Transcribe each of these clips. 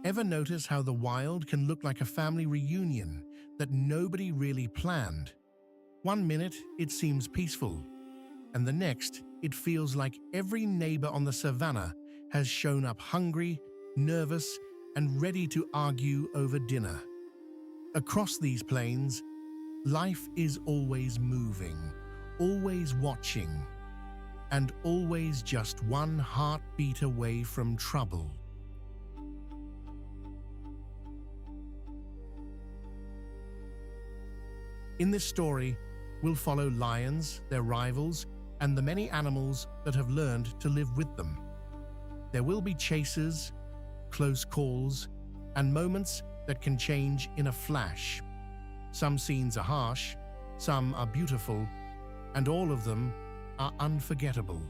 Ever notice how the wild can look like a family reunion that nobody really planned? One minute it seems peaceful, and the next it feels like every neighbor on the savannah has shown up hungry, nervous, and ready to argue over dinner. Across these plains, life is always moving, always watching, and always just one heartbeat away from trouble. In this story, we'll follow lions, their rivals, and the many animals that have learned to live with them. There will be chases, close calls, and moments that can change in a flash. Some scenes are harsh, some are beautiful, and all of them are unforgettable.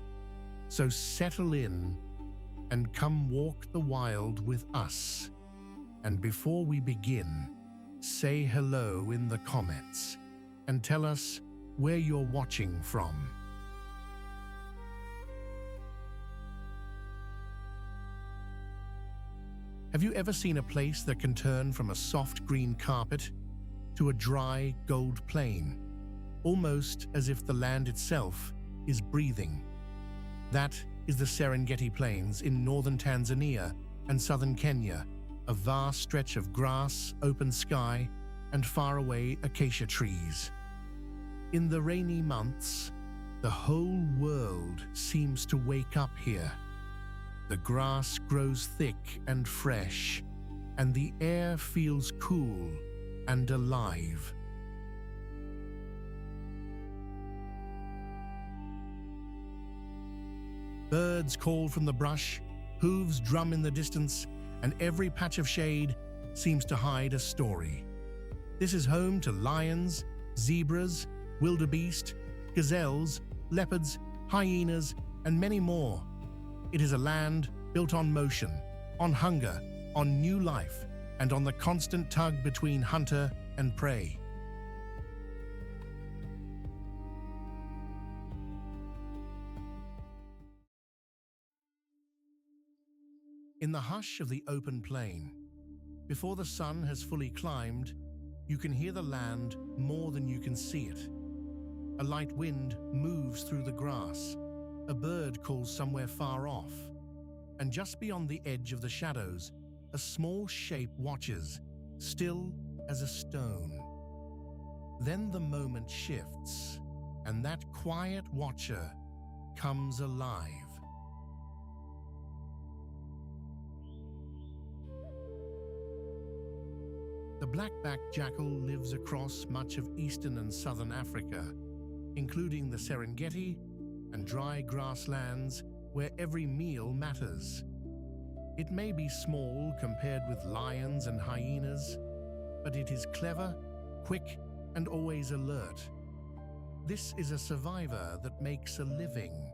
So settle in and come walk the wild with us. And before we begin, say hello in the comments and tell us where you're watching from. Have you ever seen a place that can turn from a soft green carpet to a dry gold plain, almost as if the land itself is breathing? That is the Serengeti Plains in northern Tanzania and southern Kenya, a vast stretch of grass, open sky, and faraway acacia trees. In the rainy months, the whole world seems to wake up here. The grass grows thick and fresh, and the air feels cool and alive. Birds call from the brush, hooves drum in the distance, and every patch of shade seems to hide a story. This is home to lions, zebras, wildebeest, gazelles, leopards, hyenas, and many more. It is a land built on motion, on hunger, on new life, and on the constant tug between hunter and prey. In the hush of the open plain, before the sun has fully climbed, you can hear the land more than you can see it. A light wind moves through the grass. A bird calls somewhere far off. And just beyond the edge of the shadows, a small shape watches, still as a stone. Then the moment shifts, and that quiet watcher comes alive. The black-backed jackal lives across much of eastern and southern Africa, including the Serengeti and dry grasslands where every meal matters. It may be small compared with lions and hyenas, but it is clever, quick, and always alert. This is a survivor that makes a living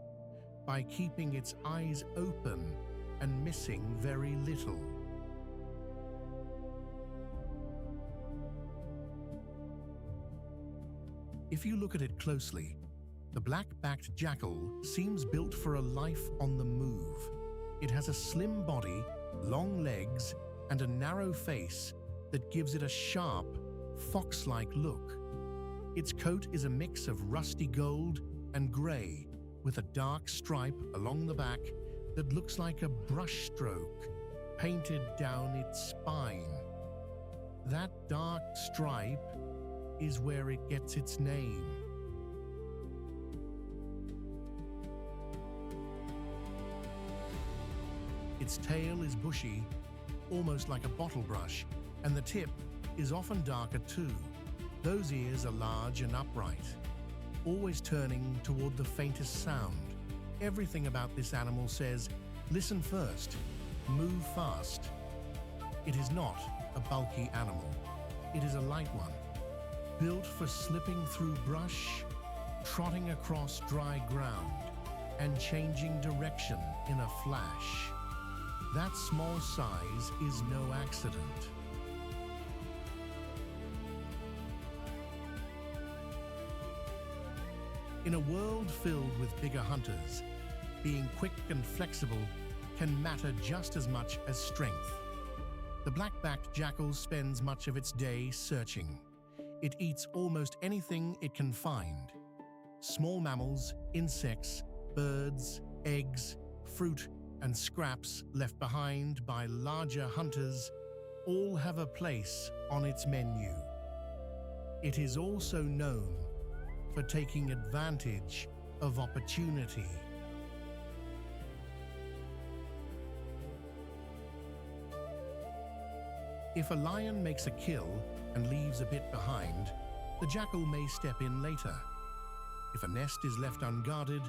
by keeping its eyes open and missing very little. If you look at it closely, the black-backed jackal seems built for a life on the move. It has a slim body, long legs, and a narrow face that gives it a sharp, fox-like look. Its coat is a mix of rusty gold and grey, with a dark stripe along the back that looks like a brushstroke painted down its spine. That dark stripe is where it gets its name. Its tail is bushy, almost like a bottle brush, and the tip is often darker too. Those ears are large and upright, always turning toward the faintest sound. Everything about this animal says, listen first, move fast. It is not a bulky animal. It is a light one, built for slipping through brush, trotting across dry ground, and changing direction in a flash. That small size is no accident. In a world filled with bigger hunters, being quick and flexible can matter just as much as strength. The black-backed jackal spends much of its day searching. It eats almost anything it can find. Small mammals, insects, birds, eggs, fruit, and scraps left behind by larger hunters all have a place on its menu. It is also known for taking advantage of opportunity. If a lion makes a kill and leaves a bit behind, the jackal may step in later. If a nest is left unguarded,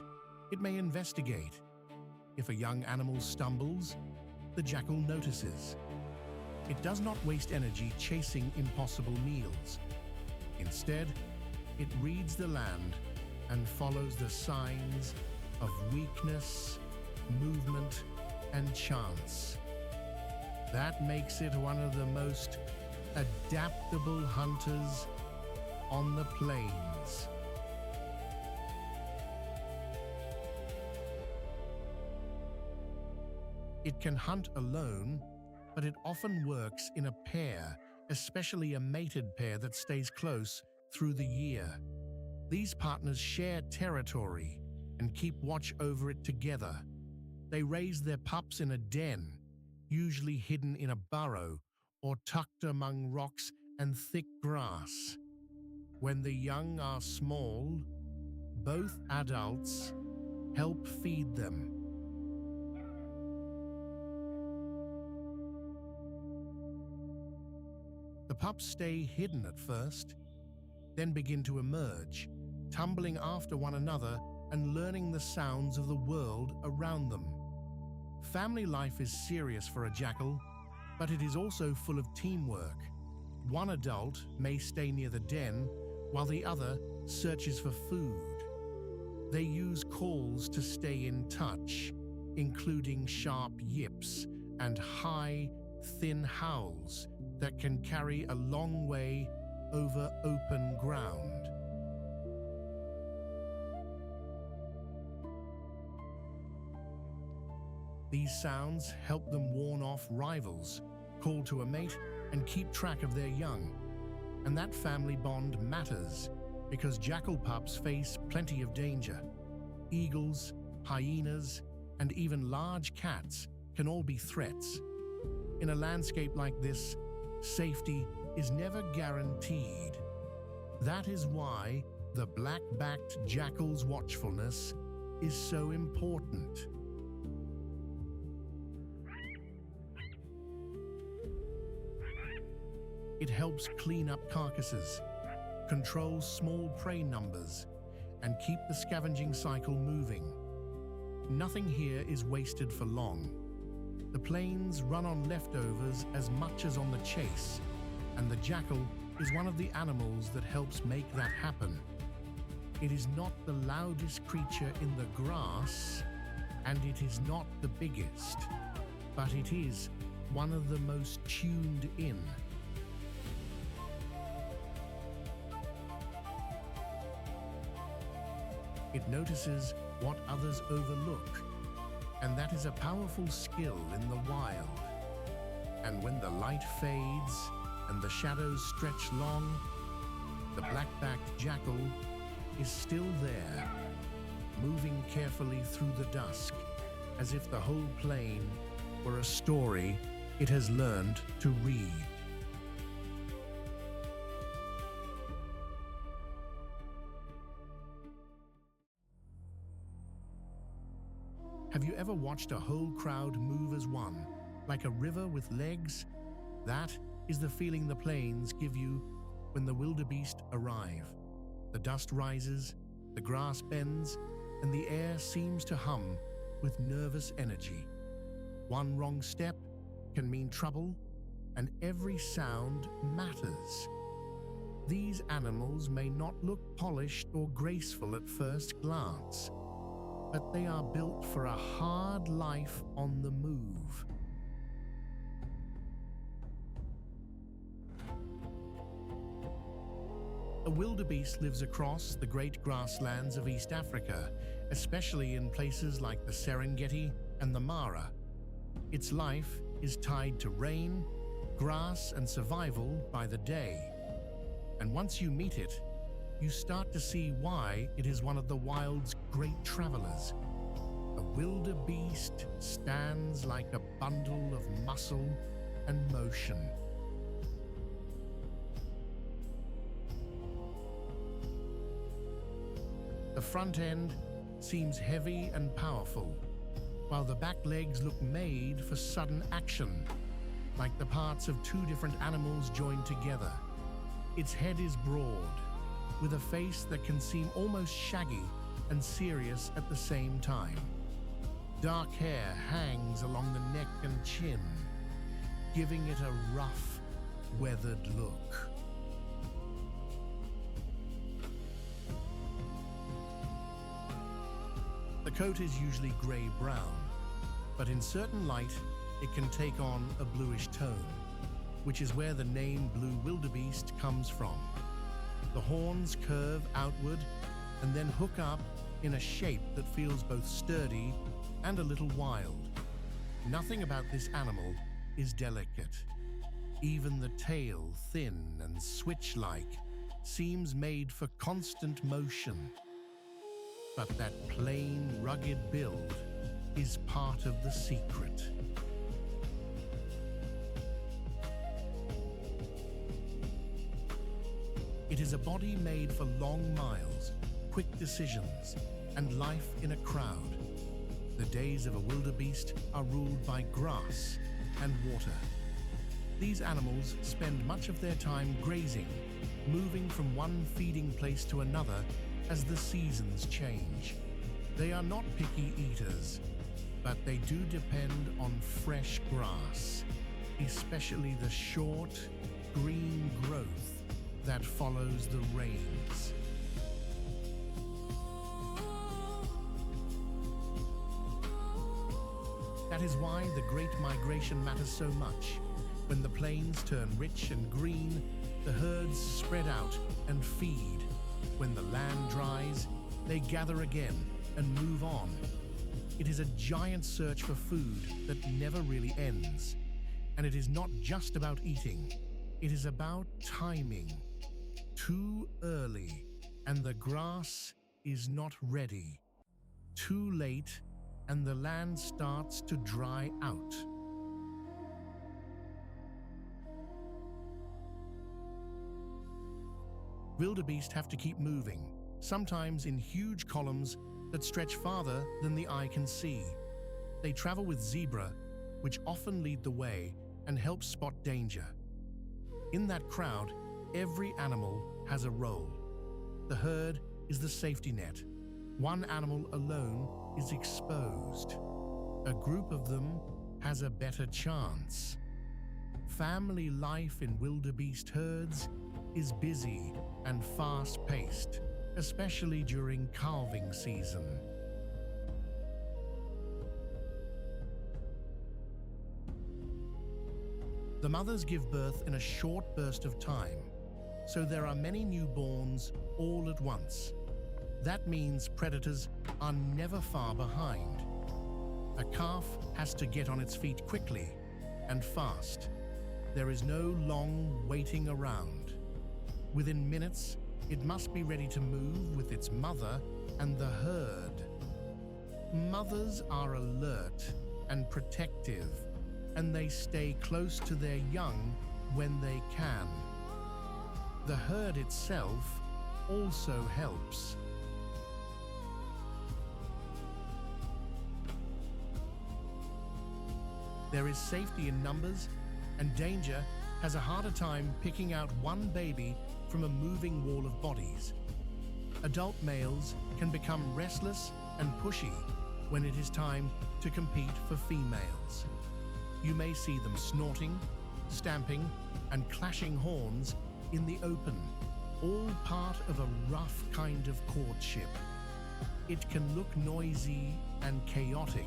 it may investigate. If a young animal stumbles, the jackal notices. It does not waste energy chasing impossible meals. Instead, it reads the land and follows the signs of weakness, movement, and chance. That makes it one of the most adaptable hunters on the plains. It can hunt alone, but it often works in a pair, especially a mated pair that stays close through the year. These partners share territory and keep watch over it together. They raise their pups in a den, usually hidden in a burrow or tucked among rocks and thick grass. When the young are small, both adults help feed them. The pups stay hidden at first, then begin to emerge, tumbling after one another and learning the sounds of the world around them. Family life is serious for a jackal, but it is also full of teamwork. One adult may stay near the den, while the other searches for food. They use calls to stay in touch, including sharp yips and high, thin howls that can carry a long way over open ground. These sounds help them warn off rivals, call to a mate, and keep track of their young. And that family bond matters because jackal pups face plenty of danger. Eagles, hyenas, and even large cats can all be threats. In a landscape like this, safety is never guaranteed. That is why the black-backed jackal's watchfulness is so important. It helps clean up carcasses, control small prey numbers, and keep the scavenging cycle moving. Nothing here is wasted for long. The plains run on leftovers as much as on the chase, and the jackal is one of the animals that helps make that happen. It is not the loudest creature in the grass, and it is not the biggest, but it is one of the most tuned in. It notices what others overlook, and that is a powerful skill in the wild. And when the light fades and the shadows stretch long, the black-backed jackal is still there, moving carefully through the dusk, as if the whole plain were a story it has learned to read. Have you ever watched a whole crowd move as one, like a river with legs? That is the feeling the plains give you when the wildebeest arrive. The dust rises, the grass bends, and the air seems to hum with nervous energy. One wrong step can mean trouble, and every sound matters. These animals may not look polished or graceful at first glance, but they are built for a hard life on the move. A wildebeest lives across the great grasslands of East Africa, especially in places like the Serengeti and the Mara. Its life is tied to rain, grass and survival by the day. And once you meet it, you start to see why it is one of the wild's great travelers. A wildebeest stands like a bundle of muscle and motion. The front end seems heavy and powerful, while the back legs look made for sudden action, like the parts of two different animals joined together. Its head is broad, with a face that can seem almost shaggy and serious at the same time. Dark hair hangs along the neck and chin, giving it a rough, weathered look. The coat is usually gray-brown, but in certain light, it can take on a bluish tone, which is where the name blue wildebeest comes from. The horns curve outward and then hook up in a shape that feels both sturdy and a little wild. Nothing about this animal is delicate. Even the tail, thin and switch-like, seems made for constant motion. But that plain, rugged build is part of the secret. It is a body made for long miles, quick decisions, and life in a crowd. The days of a wildebeest are ruled by grass and water. These animals spend much of their time grazing, moving from one feeding place to another as the seasons change. They are not picky eaters, but they do depend on fresh grass, especially the short, green growth that follows the rains. That is why the Great Migration matters so much. When the plains turn rich and green, the herds spread out and feed. When the land dries, they gather again and move on. It is a giant search for food that never really ends. And it is not just about eating. It is about timing. Too early, and the grass is not ready. Too late, and the land starts to dry out. Wildebeest have to keep moving, sometimes in huge columns that stretch farther than the eye can see. They travel with zebra, which often lead the way and help spot danger. In that crowd, every animal has a role. The herd is the safety net. One animal alone is exposed. A group of them has a better chance. Family life in wildebeest herds is busy and fast-paced, especially during calving season. The mothers give birth in a short burst of time, so there are many newborns all at once. That means predators are never far behind. A calf has to get on its feet quickly and fast. There is no long waiting around. Within minutes, it must be ready to move with its mother and the herd. Mothers are alert and protective, and they stay close to their young when they can. The herd itself also helps. There is safety in numbers, and danger has a harder time picking out one baby from a moving wall of bodies. Adult males can become restless and pushy when it is time to compete for females. You may see them snorting, stamping, and clashing horns in the open, all part of a rough kind of courtship. It can look noisy and chaotic,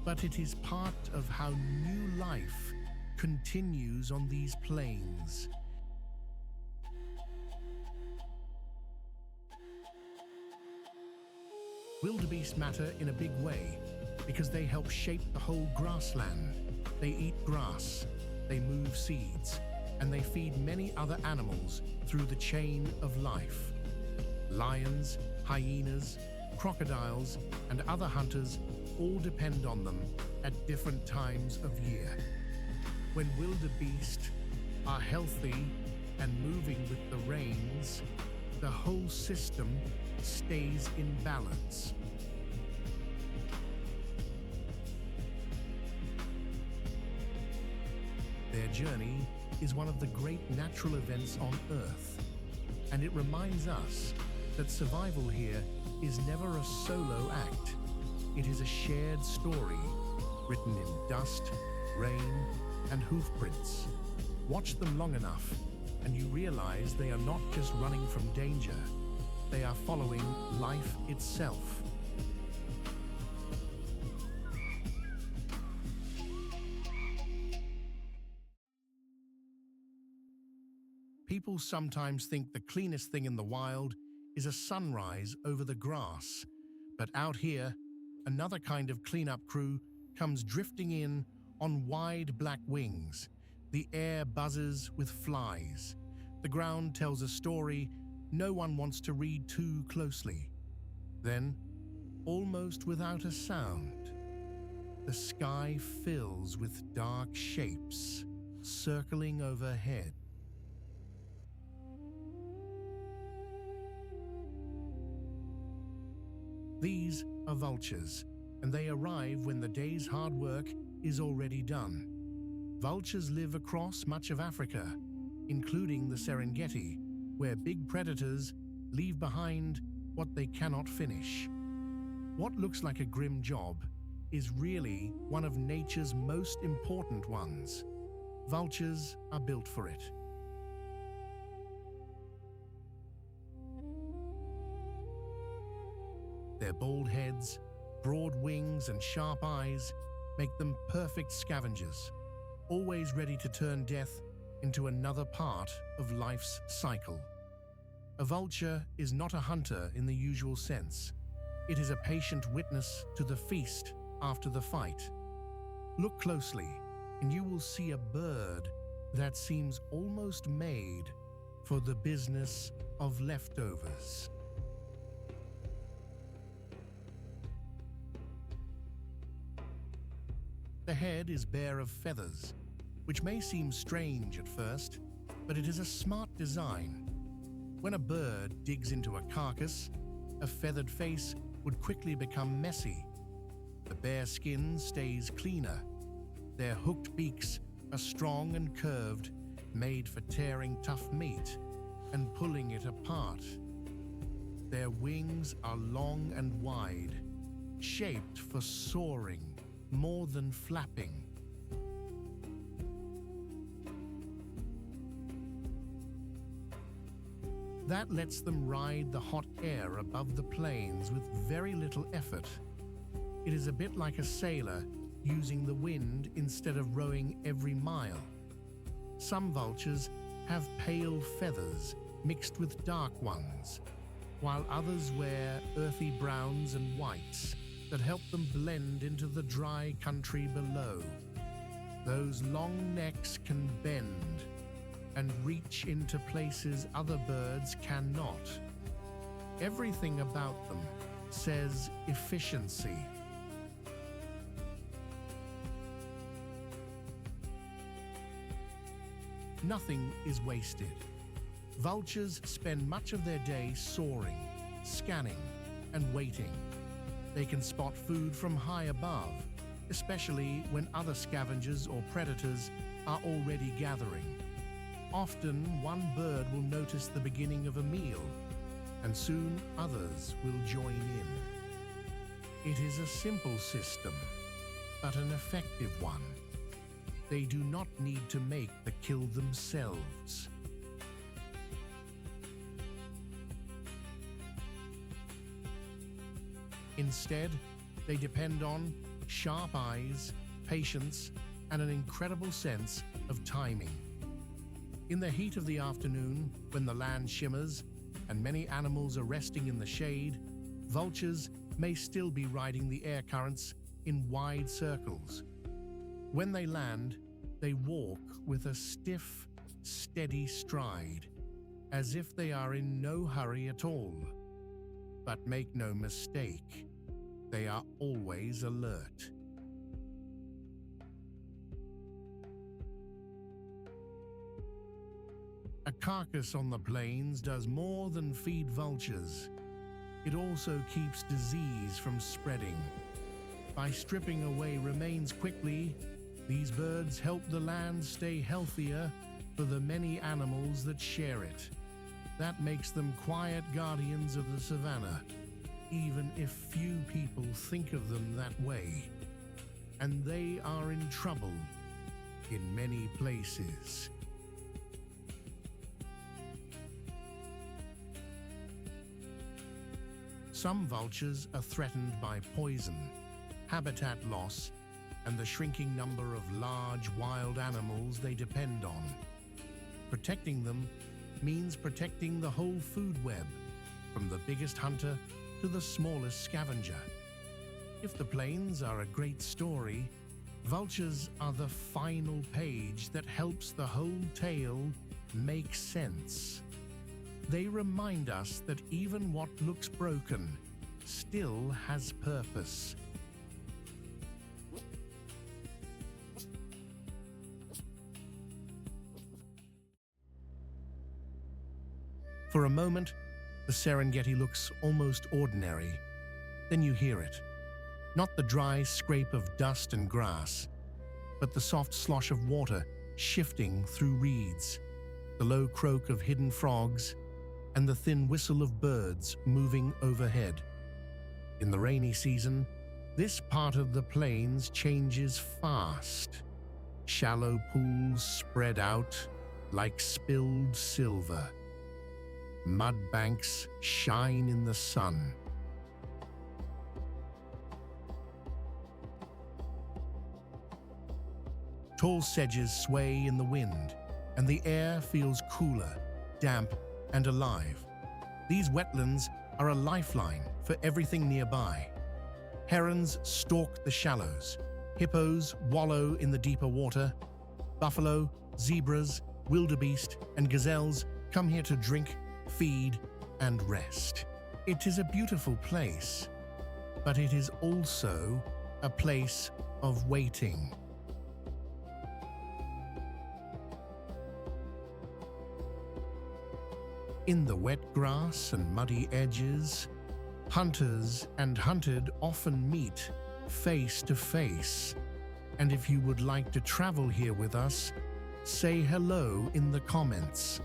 but it is part of how new life continues on these plains. Wildebeest matter in a big way because they help shape the whole grassland. They eat grass, they move seeds, and they feed many other animals through the chain of life. Lions, hyenas, crocodiles, and other hunters all depend on them at different times of year. When wildebeest are healthy and moving with the rains, the whole system stays in balance. Their journey is one of the great natural events on Earth, and it reminds us that survival here is never a solo act. It is a shared story, written in dust, rain, and hoof prints. Watch them long enough, and you realize they are not just running from danger, they are following life itself. People sometimes think the cleanest thing in the wild is a sunrise over the grass, but out here, another kind of cleanup crew comes drifting in on wide black wings. The air buzzes with flies. The ground tells a story no one wants to read too closely. Then, almost without a sound, the sky fills with dark shapes circling overhead. These are vultures, and they arrive when the day's hard work is already done. Vultures live across much of Africa, including the Serengeti, where big predators leave behind what they cannot finish. What looks like a grim job is really one of nature's most important ones. Vultures are built for it. Their bald heads, broad wings, and sharp eyes make them perfect scavengers, always ready to turn death into another part of life's cycle. A vulture is not a hunter in the usual sense. It is a patient witness to the feast after the fight. Look closely, and you will see a bird that seems almost made for the business of leftovers. The head is bare of feathers, which may seem strange at first, but it is a smart design. When a bird digs into a carcass, a feathered face would quickly become messy. The bare skin stays cleaner. Their hooked beaks are strong and curved, made for tearing tough meat and pulling it apart. Their wings are long and wide, shaped for soaring more than flapping. That lets them ride the hot air above the plains with very little effort. It is a bit like a sailor using the wind instead of rowing every mile. Some vultures have pale feathers mixed with dark ones, while others wear earthy browns and whites that help them blend into the dry country below. Those long necks can bend and reach into places other birds cannot. Everything about them says efficiency. Nothing is wasted. Vultures spend much of their day soaring, scanning, and waiting. They can spot food from high above, especially when other scavengers or predators are already gathering. Often, one bird will notice the beginning of a meal, and soon others will join in. It is a simple system, but an effective one. They do not need to make the kill themselves. Instead, they depend on sharp eyes, patience, and an incredible sense of timing. In the heat of the afternoon, when the land shimmers and many animals are resting in the shade, vultures may still be riding the air currents in wide circles. When they land, They walk with a stiff, steady stride, as if they are in no hurry at all. But make no mistake, they are always alert. A carcass on the plains does more than feed vultures. It also keeps disease from spreading. By stripping away remains quickly, these birds help the land stay healthier for the many animals that share it. That makes them quiet guardians of the savannah, even if few people think of them that way. And they are in trouble in many places. Some vultures are threatened by poison, habitat loss, and the shrinking number of large wild animals they depend on. Protecting them means protecting the whole food web, from the biggest hunter to the smallest scavenger. If the plains are a great story, vultures are the final page that helps the whole tale make sense. They remind us that even what looks broken still has purpose. For a moment, the Serengeti looks almost ordinary. Then you hear it. Not the dry scrape of dust and grass, but the soft slosh of water shifting through reeds, the low croak of hidden frogs, and the thin whistle of birds moving overhead. In the rainy season, this part of the plains changes fast. Shallow pools spread out like spilled silver. Mud banks shine in the sun. Tall sedges sway in the wind, and the air feels cooler, damp, and alive. These wetlands are a lifeline for everything nearby. Herons stalk the shallows. Hippos wallow in the deeper water. Buffalo, zebras, wildebeest, and gazelles come here to drink, feed, and rest. It is a beautiful place, but it is also a place of waiting. In the wet grass and muddy edges, hunters and hunted often meet face to face. And if you would like to travel here with us, say hello in the comments.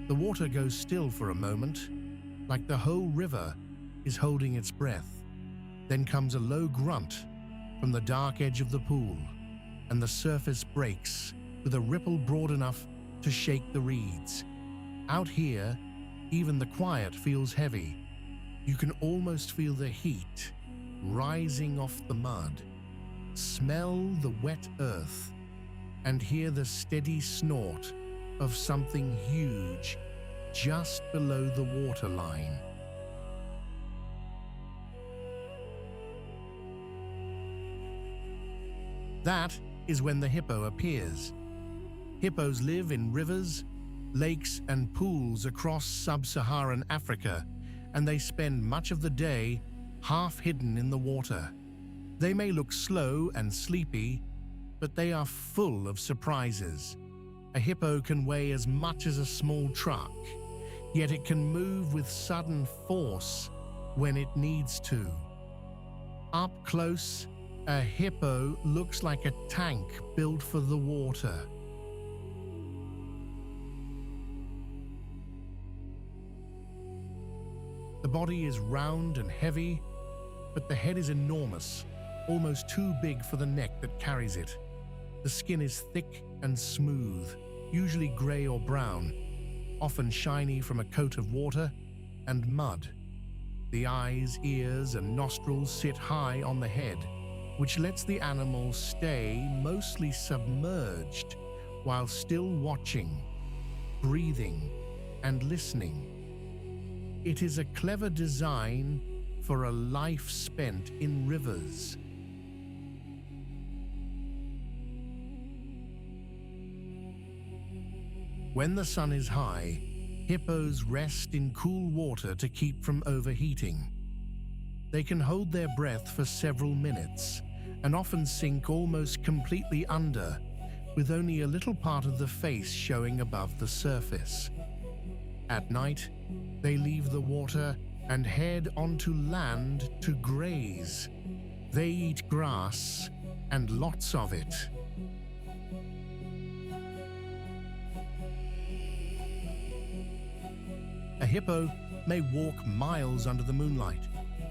The water goes still for a moment, like the whole river is holding its breath. Then comes a low grunt from the dark edge of the pool, and the surface breaks with a ripple broad enough to shake the reeds. Out here, even the quiet feels heavy. You can almost feel the heat rising off the mud, smell the wet earth, and hear the steady snort of something huge just below the waterline. That is when the hippo appears. Hippos live in rivers, lakes, and pools across sub-Saharan Africa, and they spend much of the day half hidden in the water. They may look slow and sleepy, but they are full of surprises. A hippo can weigh as much as a small truck, yet it can move with sudden force when it needs to. Up close, a hippo looks like a tank built for the water. The body is round and heavy, but the head is enormous, almost too big for the neck that carries it. The skin is thick and smooth, usually gray or brown, often shiny from a coat of water and mud. The eyes, ears, and nostrils sit high on the head, which lets the animal stay mostly submerged while still watching, breathing, and listening. It is a clever design for a life spent in rivers. When the sun is high, hippos rest in cool water to keep from overheating. They can hold their breath for several minutes and often sink almost completely under, with only a little part of the face showing above the surface. At night, they leave the water and head onto land to graze. They eat grass, and lots of it. A hippo may walk miles under the moonlight,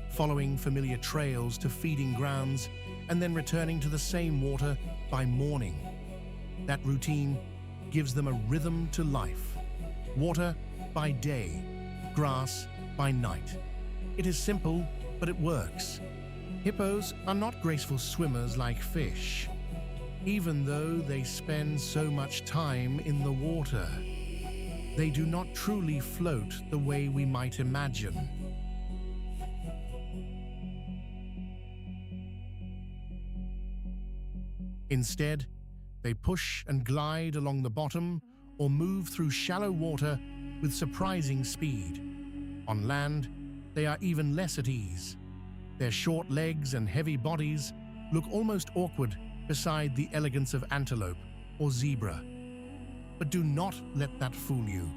following familiar trails to feeding grounds and then returning to the same water by morning. That routine gives them a rhythm to life. Water by day, grass by night. It is simple, but it works. Hippos are not graceful swimmers like fish, even though they spend so much time in the water. They do not truly float the way we might imagine. Instead, they push and glide along the bottom or move through shallow water with surprising speed. On land, they are even less at ease. Their short legs and heavy bodies look almost awkward beside the elegance of antelope or zebra. But do not let that fool you.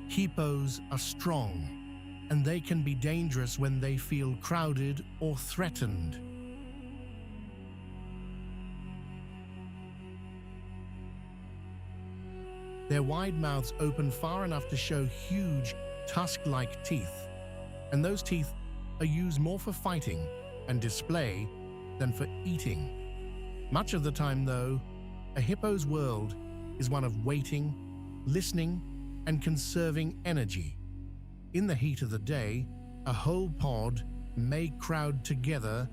Hippos are strong, and they can be dangerous when they feel crowded or threatened. Their wide mouths open far enough to show huge, tusk-like teeth, and those teeth are used more for fighting and display than for eating. Much of the time, though, a hippo's world is one of waiting, listening, and conserving energy. In the heat of the day, a whole pod may crowd together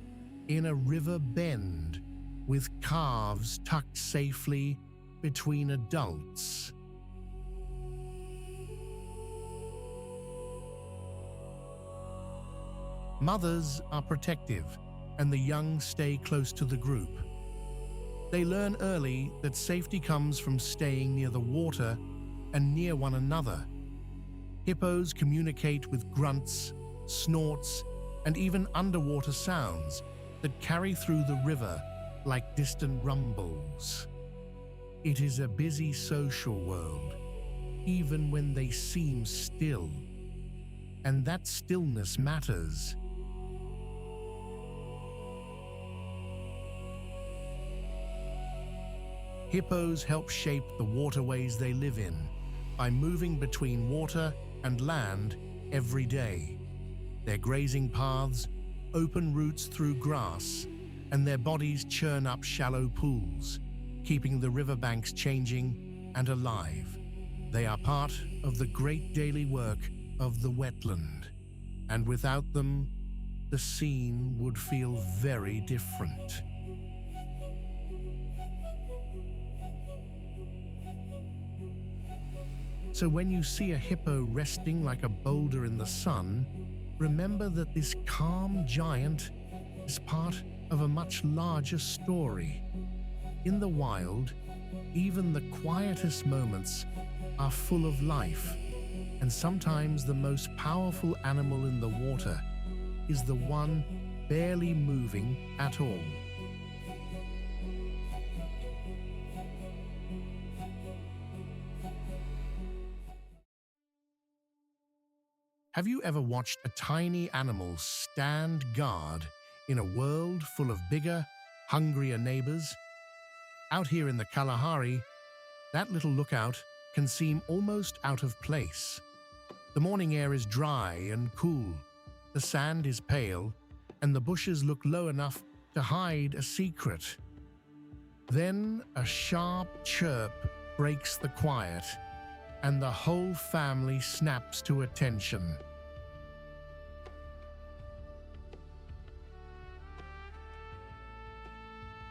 in a river bend, with calves tucked safely between adults. Mothers are protective, and the young stay close to the group. They learn early that safety comes from staying near the water and near one another. Hippos communicate with grunts, snorts, and even underwater sounds that carry through the river like distant rumbles. It is a busy social world, even when they seem still. And that stillness matters. Hippos help shape the waterways they live in by moving between water and land every day. Their grazing paths open routes through grass, and their bodies churn up shallow pools, keeping the riverbanks changing and alive. They are part of the great daily work of the wetland, and without them, the scene would feel very different. So when you see a hippo resting like a boulder in the sun, remember that this calm giant is part of a much larger story. In the wild, even the quietest moments are full of life, and sometimes the most powerful animal in the water is the one barely moving at all. Have you ever watched a tiny animal stand guard in a world full of bigger, hungrier neighbors? Out here in the Kalahari, that little lookout can seem almost out of place. The morning air is dry and cool, the sand is pale, and the bushes look low enough to hide a secret. Then a sharp chirp breaks the quiet, and the whole family snaps to attention.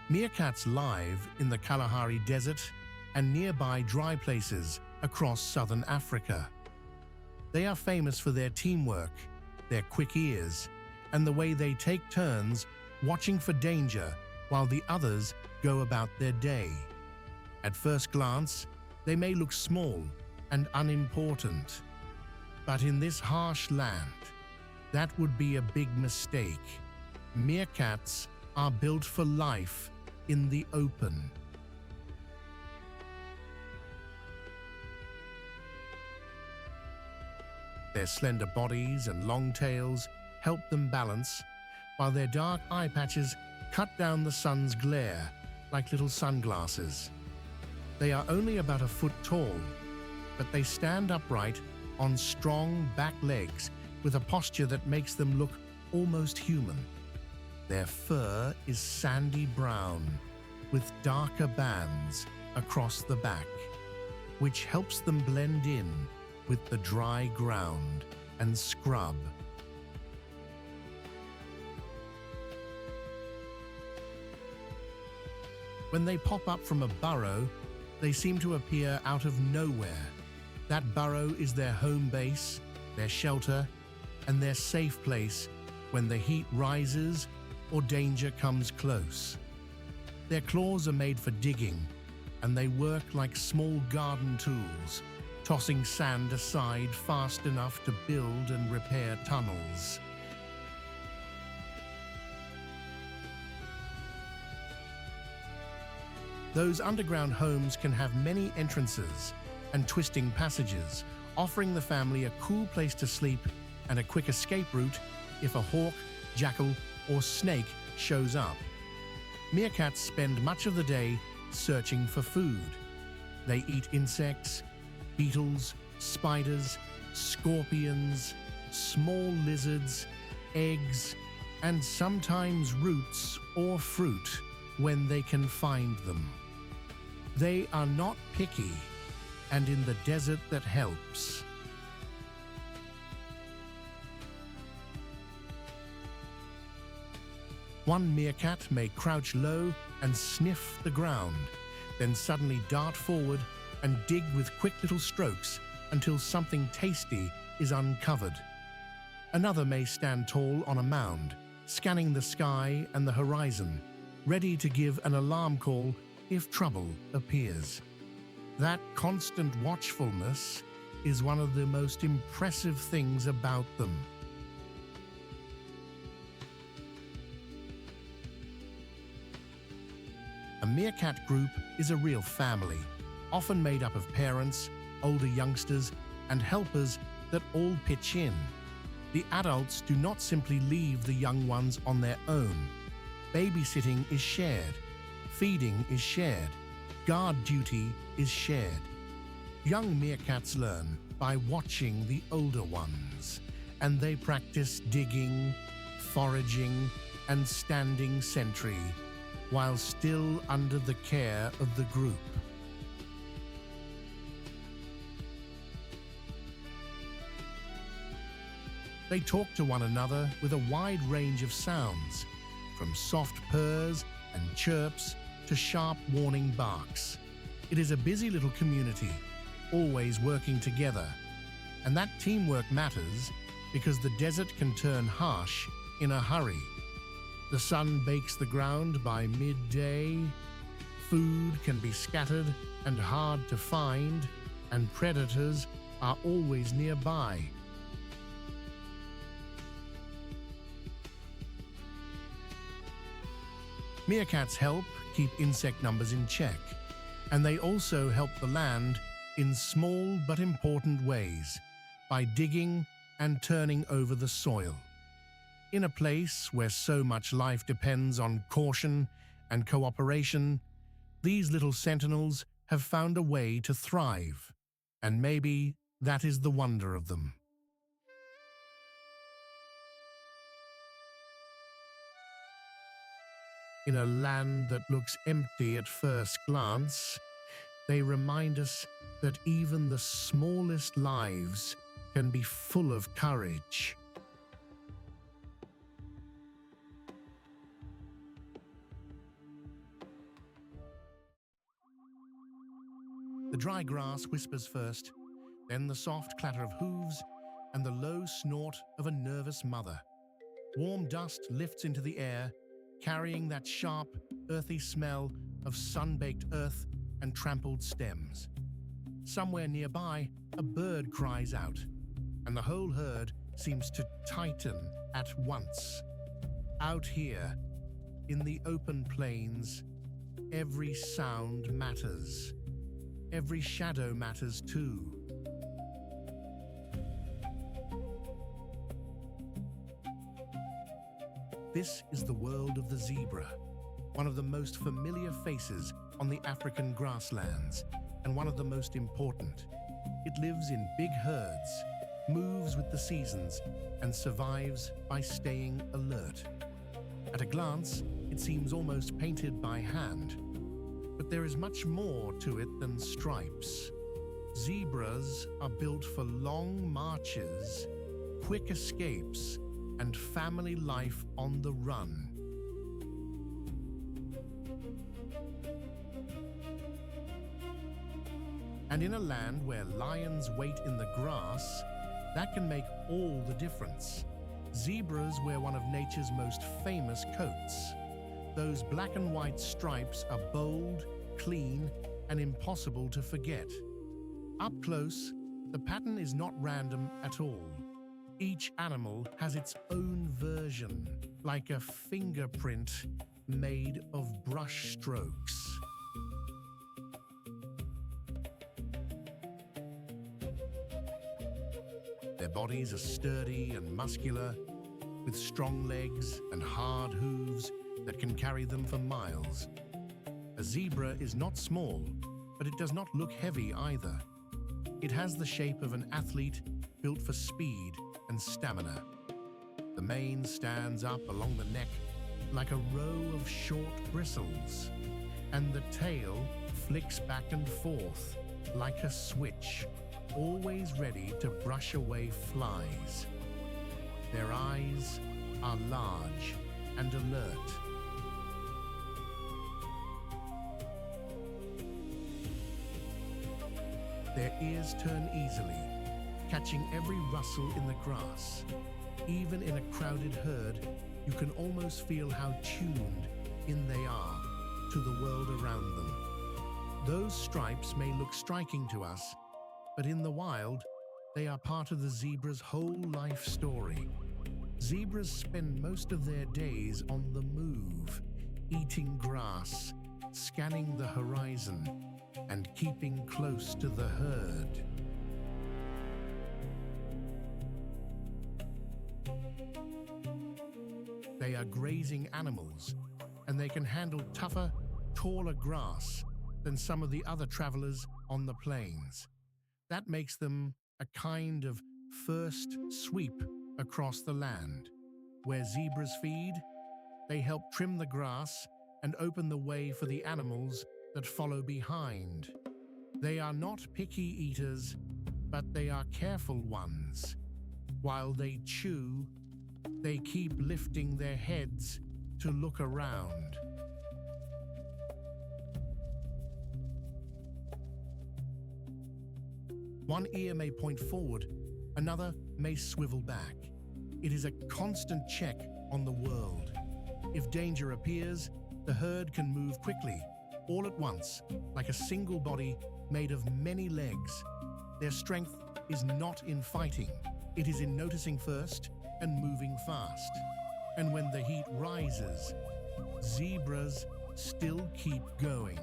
Meerkats live in the Kalahari Desert and nearby dry places across southern Africa. They are famous for their teamwork, their quick ears, and the way they take turns watching for danger while the others go about their day. At first glance, they may look small and unimportant, but in this harsh land, that would be a big mistake. Meerkats are built for life in the open. Their slender bodies and long tails help them balance, while their dark eye patches cut down the sun's glare like little sunglasses. They are only about a foot tall, but they stand upright on strong back legs with a posture that makes them look almost human. Their fur is sandy brown with darker bands across the back, which helps them blend in with the dry ground and scrub. When they pop up from a burrow, they seem to appear out of nowhere. That burrow is their home base, their shelter, and their safe place when the heat rises or danger comes close. Their claws are made for digging, and they work like small garden tools, tossing sand aside fast enough to build and repair tunnels. Those underground homes can have many entrances and twisting passages, offering the family a cool place to sleep and a quick escape route if a hawk, jackal, or snake shows up. Meerkats spend much of the day searching for food. They eat insects, beetles, spiders, scorpions, small lizards, eggs, and sometimes roots or fruit when they can find them. They are not picky, and in the desert that helps. One meerkat may crouch low and sniff the ground, then suddenly dart forward and dig with quick little strokes until something tasty is uncovered. Another may stand tall on a mound, scanning the sky and the horizon, ready to give an alarm call if trouble appears. That constant watchfulness is one of the most impressive things about them. A meerkat group is a real family, often made up of parents, older youngsters, and helpers that all pitch in. The adults do not simply leave the young ones on their own. Babysitting is shared, feeding is shared, guard duty is shared. Young meerkats learn by watching the older ones, and they practice digging, foraging, and standing sentry while still under the care of the group. They talk to one another with a wide range of sounds, from soft purrs and chirps to sharp warning barks. It is a busy little community, always working together. And that teamwork matters because the desert can turn harsh in a hurry. The sun bakes the ground by midday, food can be scattered and hard to find, and predators are always nearby. Meerkats help keep insect numbers in check, and they also help the land in small but important ways by digging and turning over the soil. In a place where so much life depends on caution and cooperation, these little sentinels have found a way to thrive, and maybe that is the wonder of them. In a land that looks empty at first glance, they remind us that even the smallest lives can be full of courage. The dry grass whispers first, then the soft clatter of hooves, and the low snort of a nervous mother. Warm dust lifts into the air, carrying that sharp, earthy smell of sun-baked earth and trampled stems. Somewhere nearby, a bird cries out, and the whole herd seems to tighten at once. Out here, in the open plains, every sound matters. Every shadow matters too. This is the world of the zebra, one of the most familiar faces on the African grasslands, and one of the most important. It lives in big herds, moves with the seasons, and survives by staying alert. At a glance, it seems almost painted by hand, but there is much more to it than stripes. Zebras are built for long marches, quick escapes, and family life on the run. And in a land where lions wait in the grass, that can make all the difference. Zebras wear one of nature's most famous coats. Those black and white stripes are bold, clean, and impossible to forget. Up close, the pattern is not random at all. Each animal has its own version, like a fingerprint made of brush strokes. Their bodies are sturdy and muscular, with strong legs and hard hooves that can carry them for miles. A zebra is not small, but it does not look heavy either. It has the shape of an athlete built for speed and stamina. The mane stands up along the neck like a row of short bristles, and the tail flicks back and forth like a switch, always ready to brush away flies. Their eyes are large and alert. Their ears turn easily, catching every rustle in the grass. Even in a crowded herd, you can almost feel how tuned in they are to the world around them. Those stripes may look striking to us, but in the wild, they are part of the zebra's whole life story. Zebras spend most of their days on the move, eating grass, scanning the horizon, and keeping close to the herd. They are grazing animals, and they can handle tougher, taller grass than some of the other travelers on the plains. That makes them a kind of first sweep across the land. Where zebras feed, they help trim the grass and open the way for the animals that follow behind. They are not picky eaters, but they are careful ones. While they chew, they keep lifting their heads to look around. One ear may point forward, another may swivel back. It is a constant check on the world. If danger appears, the herd can move quickly, all at once, like a single body made of many legs. Their strength is not in fighting. It is in noticing first and moving fast. And when the heat rises, zebras still keep going.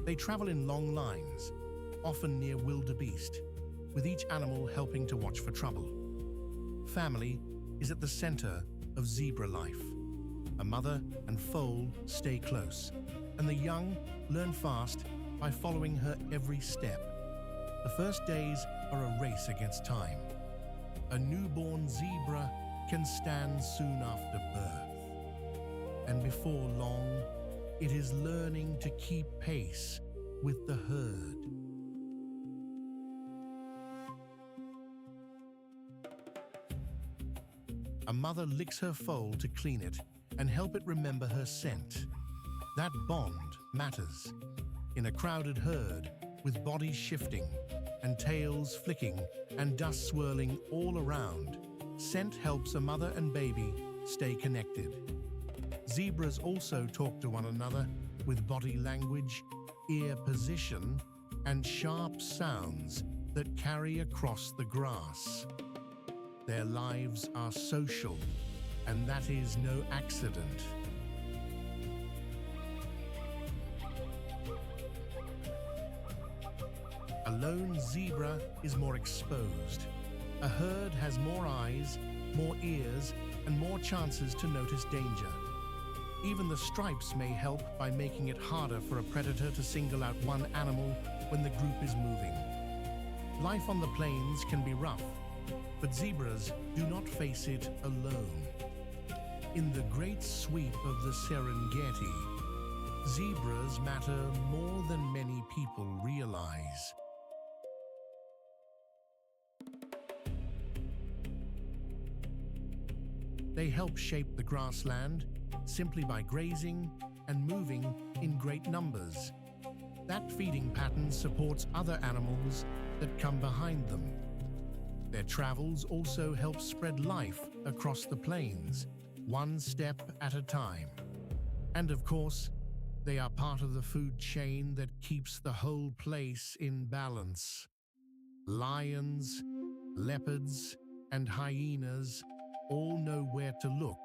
They travel in long lines, often near wildebeest, with each animal helping to watch for trouble. Family is at the center of zebra life. A mother and foal stay close, and the young learn fast by following her every step. The first days are a race against time. A newborn zebra can stand soon after birth. And before long, it is learning to keep pace with the herd. A mother licks her foal to clean it and help it remember her scent. That bond matters. In a crowded herd, with bodies shifting and tails flicking and dust swirling all around, scent helps a mother and baby stay connected. Zebras also talk to one another with body language, ear position, and sharp sounds that carry across the grass. Their lives are social, and that is no accident. A lone zebra is more exposed. A herd has more eyes, more ears, and more chances to notice danger. Even the stripes may help by making it harder for a predator to single out one animal when the group is moving. Life on the plains can be rough, but zebras do not face it alone. In the great sweep of the Serengeti, zebras matter more than many people realize. They help shape the grassland simply by grazing and moving in great numbers. That feeding pattern supports other animals that come behind them. Their travels also help spread life across the plains, one step at a time. And of course, they are part of the food chain that keeps the whole place in balance. Lions, leopards, and hyenas all know where to look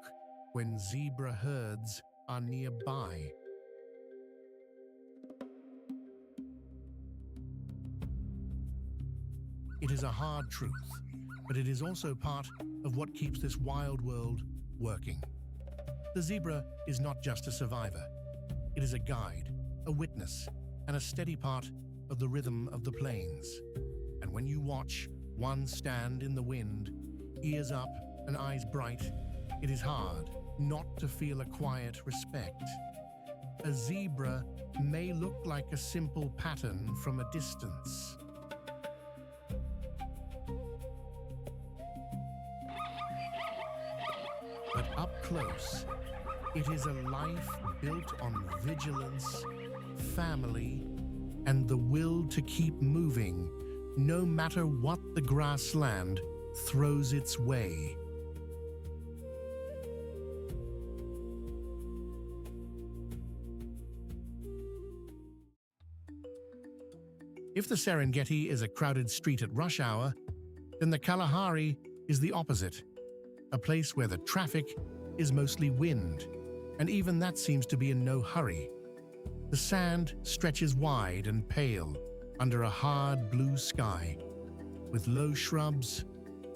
when zebra herds are nearby. It is a hard truth, but it is also part of what keeps this wild world working. The zebra is not just a survivor. It is a guide, a witness, and a steady part of the rhythm of the plains. And when you watch one stand in the wind, ears up and eyes bright, it is hard not to feel a quiet respect. A zebra may look like a simple pattern from a distance. But up close, it is a life built on vigilance, family, and the will to keep moving, no matter what the grassland throws its way. If the Serengeti is a crowded street at rush hour, then the Kalahari is the opposite, a place where the traffic is mostly wind, and even that seems to be in no hurry. The sand stretches wide and pale under a hard blue sky, with low shrubs,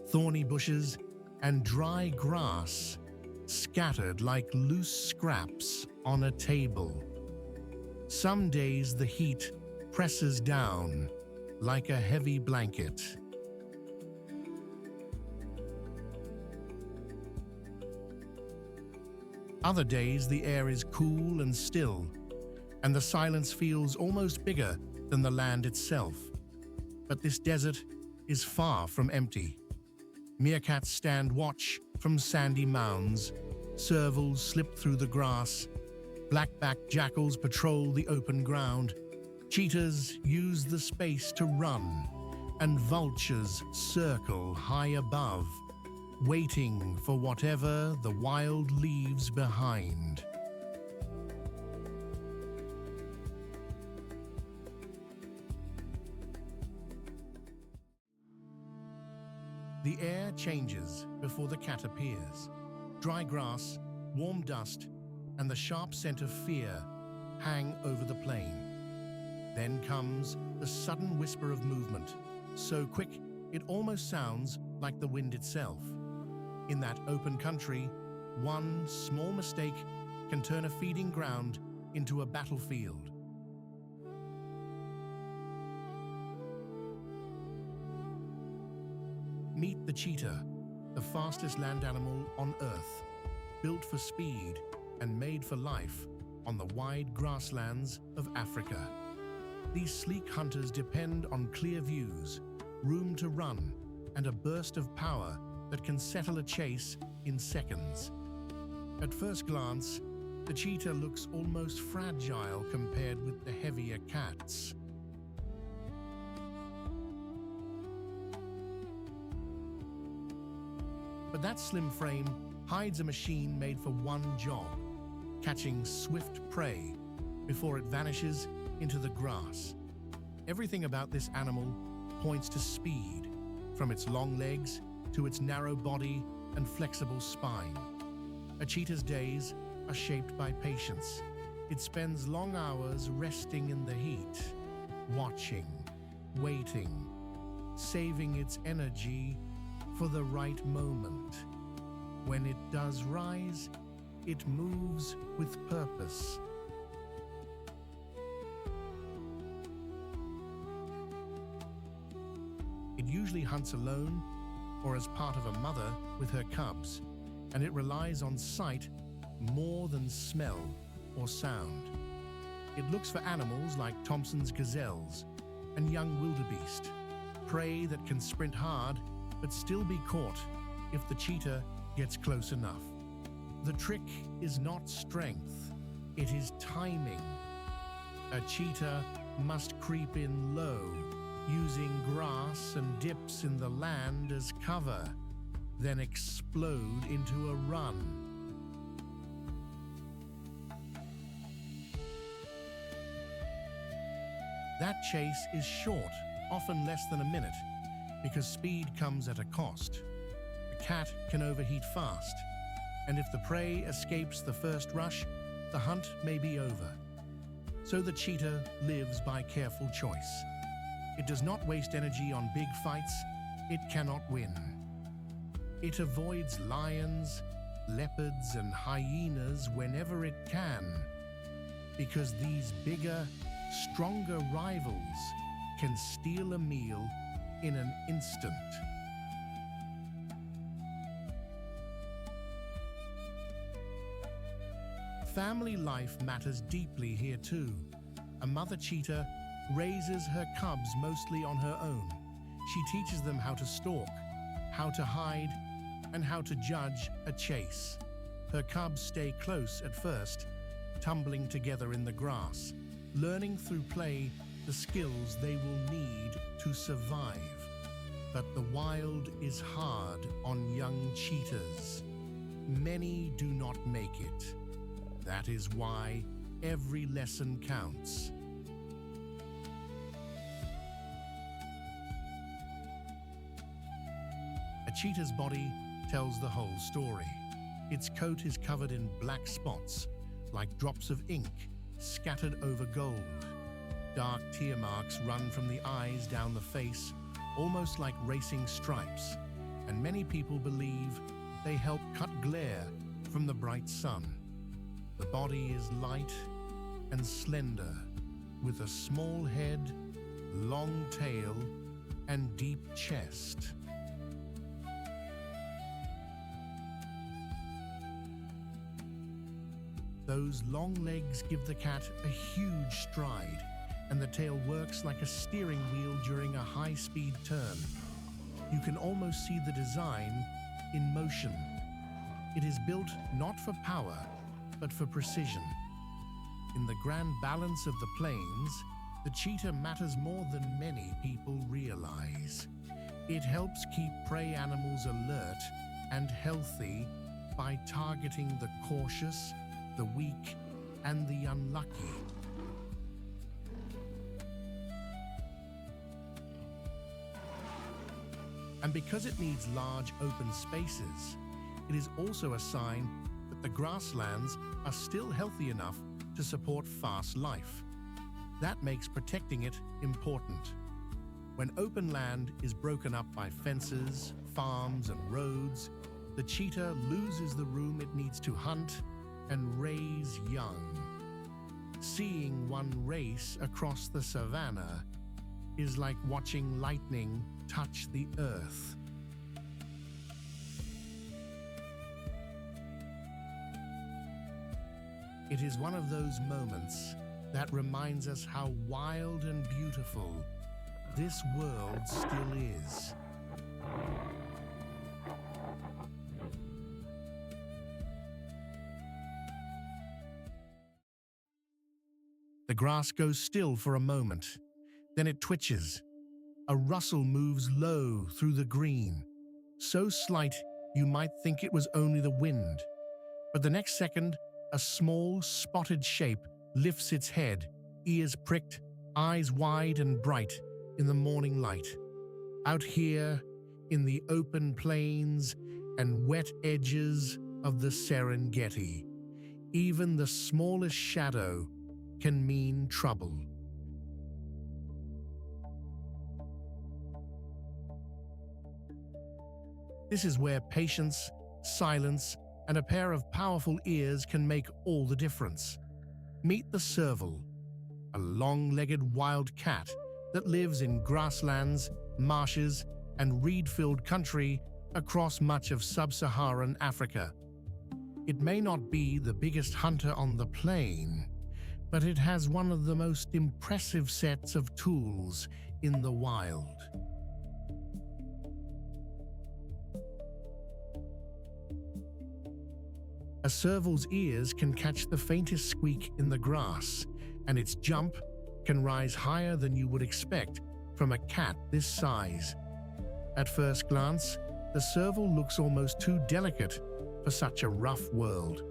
thorny bushes, and dry grass scattered like loose scraps on a table. Some days the heat presses down like a heavy blanket. Other days the air is cool and still, and the silence feels almost bigger than the land itself. But this desert is far from empty. Meerkats stand watch from sandy mounds, servals slip through the grass, black-backed jackals patrol the open ground, cheetahs use the space to run, and vultures circle high above, waiting for whatever the wild leaves behind. The air changes before the cat appears. Dry grass, warm dust, and the sharp scent of fear hang over the plain. Then comes the sudden whisper of movement, so quick it almost sounds like the wind itself. In that open country, one small mistake can turn a feeding ground into a battlefield. Meet the cheetah, the fastest land animal on Earth, built for speed and made for life on the wide grasslands of Africa. These sleek hunters depend on clear views, room to run, and a burst of power that can settle a chase in seconds. At first glance, The cheetah looks almost fragile compared with the heavier cats. But that slim frame hides a machine made for one job: catching swift prey before it vanishes into the grass. Everything about this animal points to speed, from its long legs to its narrow body and flexible spine. A cheetah's days are shaped by patience. It spends long hours resting in the heat, watching, waiting, saving its energy for the right moment. When it does rise, it moves with purpose. It usually hunts alone or as part of a mother with her cubs, and it relies on sight more than smell or sound. It looks for animals like Thompson's gazelles and young wildebeest, prey that can sprint hard but still be caught if the cheetah gets close enough. The trick is not strength, it is timing. A cheetah must creep in low, using grass and dips in the land as cover, then explode into a run. That chase is short, often less than a minute, because speed comes at a cost. A cat can overheat fast, and if the prey escapes the first rush, the hunt may be over. So the cheetah lives by careful choice. It does not waste energy on big fights it cannot win. It avoids lions, leopards, and hyenas whenever it can, because these bigger, stronger rivals can steal a meal in an instant. Family life matters deeply here too. A mother cheetah raises her cubs mostly on her own. She teaches them how to stalk, how to hide, and how to judge a chase. Her cubs stay close at first, tumbling together in the grass, learning through play the skills they will need to survive. But the wild is hard on young cheetahs. Many do not make it. That is why every lesson counts. A cheetah's body tells the whole story. Its coat is covered in black spots, like drops of ink scattered over gold. Dark tear marks run from the eyes down the face, almost like racing stripes, and many people believe they help cut glare from the bright sun. The body is light and slender, with a small head, long tail, and deep chest. Those long legs give the cat a huge stride, and the tail works like a steering wheel during a high-speed turn. You can almost see the design in motion. It is built not for power, but for precision. In the grand balance of the plains, the cheetah matters more than many people realize. It helps keep prey animals alert and healthy by targeting the cautious, the weak, and the unlucky. And because it needs large open spaces, it is also a sign that the grasslands are still healthy enough to support fast life. That makes protecting it important. When open land is broken up by fences, farms, and roads, the cheetah loses the room it needs to hunt and raise young. Seeing one race across the savannah is like watching lightning touch the earth. It is one of those moments that reminds us how wild and beautiful this world still is. The grass goes still for a moment. Then it twitches. A rustle moves low through the green, so slight you might think it was only the wind. But the next second, a small, spotted shape lifts its head, ears pricked, eyes wide and bright in the morning light. Out here, in the open plains and wet edges of the Serengeti, even the smallest shadow can mean trouble. This is where patience, silence, and a pair of powerful ears can make all the difference. Meet the serval, a long-legged wild cat that lives in grasslands, marshes, and reed-filled country across much of sub-Saharan Africa. It may not be the biggest hunter on the plain, but it has one of the most impressive sets of tools in the wild. A serval's ears can catch the faintest squeak in the grass, and its jump can rise higher than you would expect from a cat this size. At first glance, the serval looks almost too delicate for such a rough world.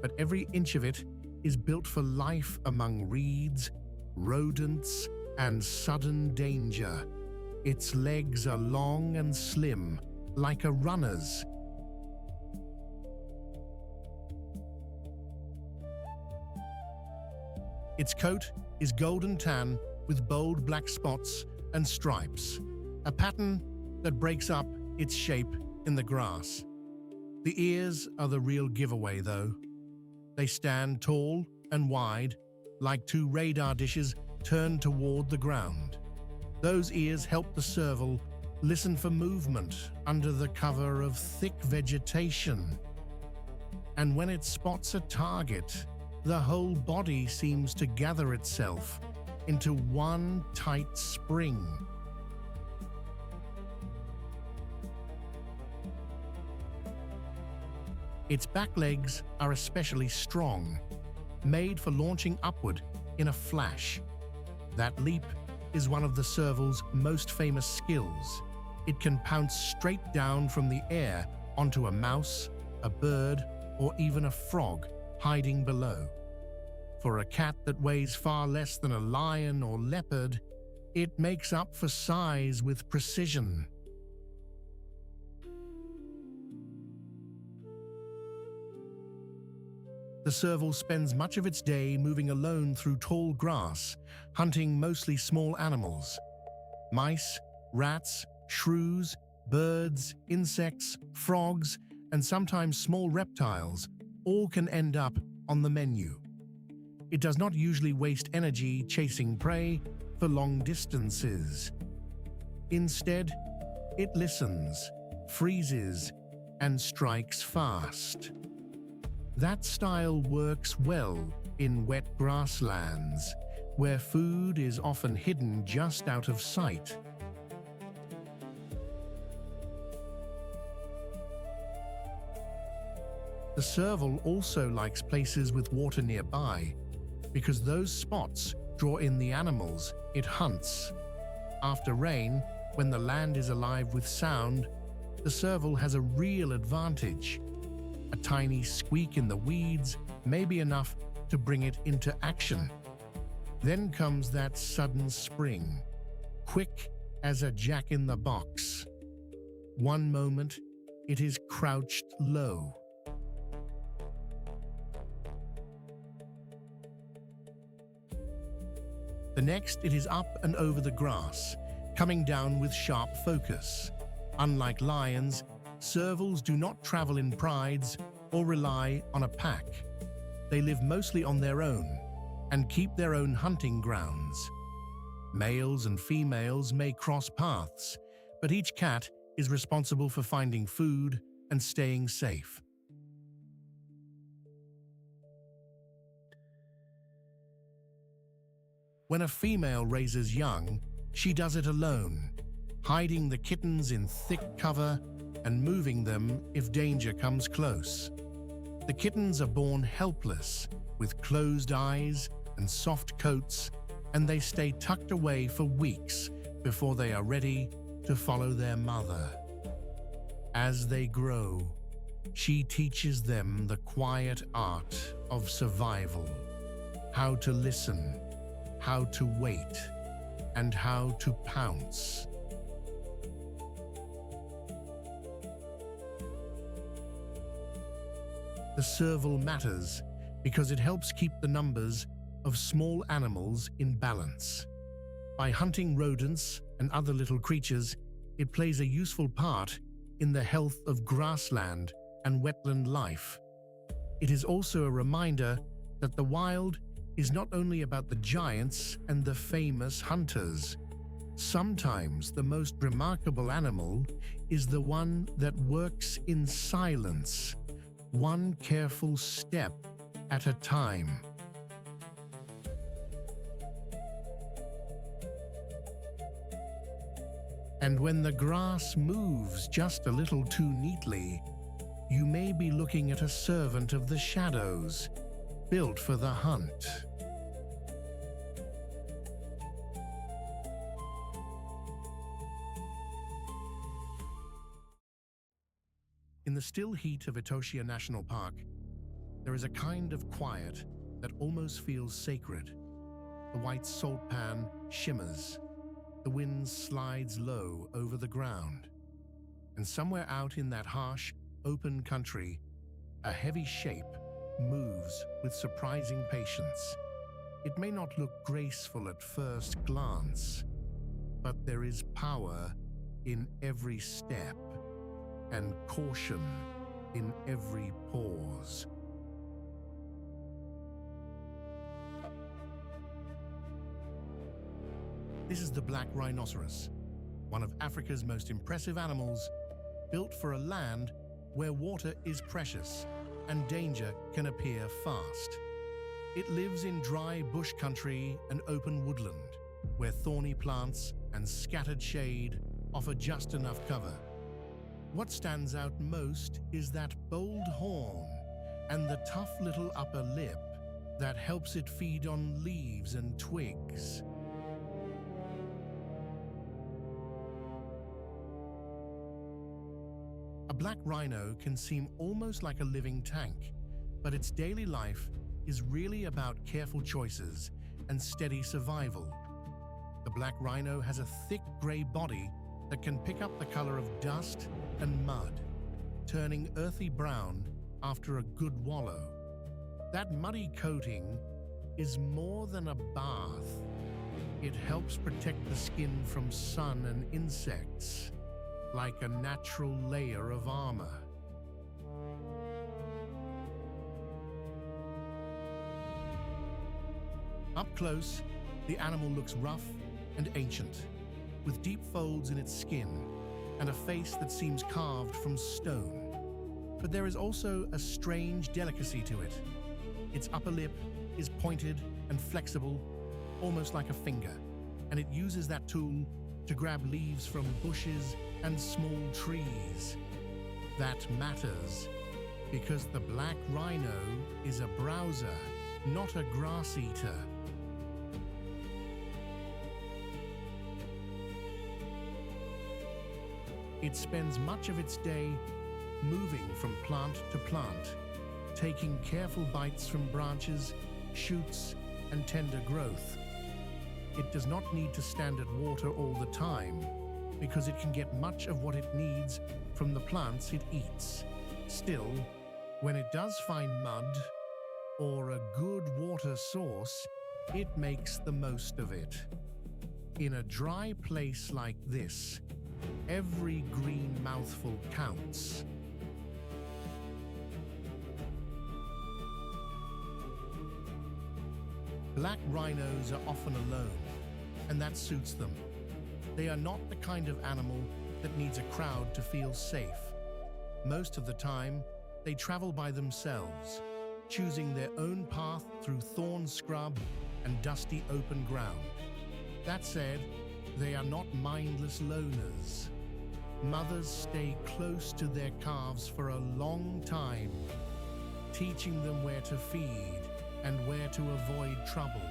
But every inch of it is built for life among reeds, rodents, and sudden danger. Its legs are long and slim, like a runner's. Its coat is golden tan with bold black spots and stripes, a pattern that breaks up its shape in the grass. The ears are the real giveaway, though. They stand tall and wide, like two radar dishes turned toward the ground. Those ears help the serval listen for movement under the cover of thick vegetation. And when it spots a target, the whole body seems to gather itself into one tight spring. Its back legs are especially strong, made for launching upward in a flash. That leap is one of the serval's most famous skills. It can pounce straight down from the air onto a mouse, a bird, or even a frog hiding below. For a cat that weighs far less than a lion or leopard, it makes up for size with precision. The serval spends much of its day moving alone through tall grass, hunting mostly small animals. Mice, rats, shrews, birds, insects, frogs, and sometimes small reptiles all can end up on the menu. It does not usually waste energy chasing prey for long distances. Instead, it listens, freezes, and strikes fast. That style works well in wet grasslands, where food is often hidden just out of sight. The serval also likes places with water nearby, because those spots draw in the animals it hunts. After rain, when the land is alive with sound, the serval has a real advantage. A tiny squeak in the weeds may be enough to bring it into action. Then comes that sudden spring, quick as a jack-in-the-box. One moment, it is crouched low. The next, it is up and over the grass, coming down with sharp focus. Unlike lions, servals do not travel in prides or rely on a pack. They live mostly on their own and keep their own hunting grounds. Males and females may cross paths, but each cat is responsible for finding food and staying safe. When a female raises young, she does it alone, hiding the kittens in thick cover and moving them if danger comes close. The kittens are born helpless, with closed eyes and soft coats, and they stay tucked away for weeks before they are ready to follow their mother. As they grow, she teaches them the quiet art of survival, how to listen, how to wait, and how to pounce. The serval matters because it helps keep the numbers of small animals in balance. By hunting rodents and other little creatures, it plays a useful part in the health of grassland and wetland life. It is also a reminder that the wild is not only about the giants and the famous hunters. Sometimes the most remarkable animal is the one that works in silence, one careful step at a time. And when the grass moves just a little too neatly, you may be looking at a servant of the shadows, built for the hunt. In the still heat of Etosha National Park, there is a kind of quiet that almost feels sacred. The white salt pan shimmers, the wind slides low over the ground, and somewhere out in that harsh, open country, a heavy shape moves with surprising patience. It may not look graceful at first glance, but there is power in every step and caution in every pause. This is the black rhinoceros, one of Africa's most impressive animals, built for a land where water is precious and danger can appear fast. It lives in dry bush country and open woodland, where thorny plants and scattered shade offer just enough cover. What stands out most is that bold horn and the tough little upper lip that helps it feed on leaves and twigs. A black rhino can seem almost like a living tank, but its daily life is really about careful choices and steady survival. The black rhino has a thick gray body that can pick up the color of dust and mud, turning earthy brown after a good wallow. That muddy coating is more than a bath. It helps protect the skin from sun and insects, like a natural layer of armor. Up close, the animal looks rough and ancient, with deep folds in its skin and a face that seems carved from stone. But there is also a strange delicacy to it. Its upper lip is pointed and flexible, almost like a finger, and it uses that tool to grab leaves from bushes and small trees. That matters because the black rhino is a browser, not a grass eater. It spends much of its day moving from plant to plant, taking careful bites from branches, shoots, and tender growth. It does not need to stand at water all the time because it can get much of what it needs from the plants it eats. Still, when it does find mud or a good water source, it makes the most of it. In a dry place like this, every green mouthful counts. Black rhinos are often alone, and that suits them. They are not the kind of animal that needs a crowd to feel safe. Most of the time, they travel by themselves, choosing their own path through thorn scrub and dusty open ground. That said, they are not mindless loners. Mothers stay close to their calves for a long time, teaching them where to feed and where to avoid trouble.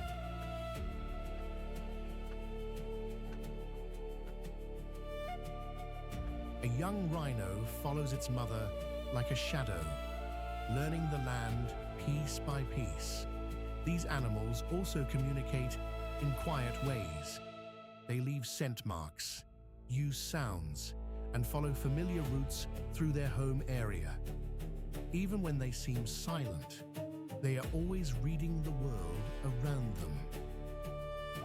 A young rhino follows its mother like a shadow, learning the land piece by piece. These animals also communicate in quiet ways. They leave scent marks, use sounds, and follow familiar routes through their home area. Even when they seem silent, they are always reading the world around them.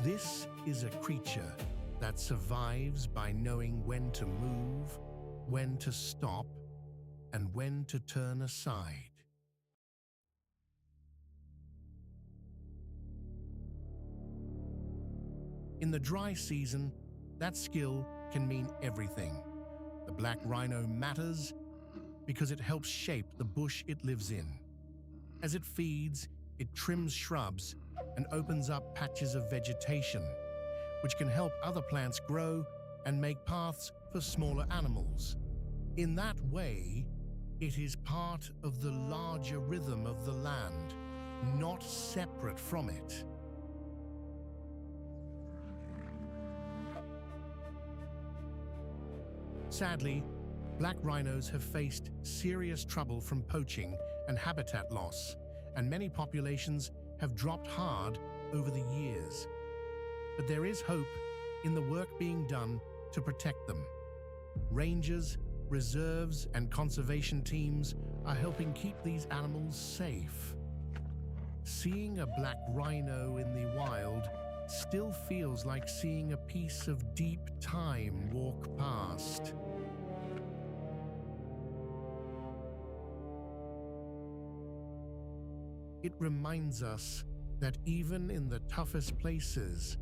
This is a creature that survives by knowing when to move, when to stop, and when to turn aside. In the dry season, that skill can mean everything. The black rhino matters because it helps shape the bush it lives in. As it feeds, it trims shrubs and opens up patches of vegetation, which can help other plants grow and make paths for smaller animals. In that way, it is part of the larger rhythm of the land, not separate from it. Sadly, black rhinos have faced serious trouble from poaching and habitat loss, and many populations have dropped hard over the years. But there is hope in the work being done to protect them. Rangers, reserves, and conservation teams are helping keep these animals safe. Seeing a black rhino in the wild still feels like seeing a piece of deep time walk past. It reminds us that even in the toughest places,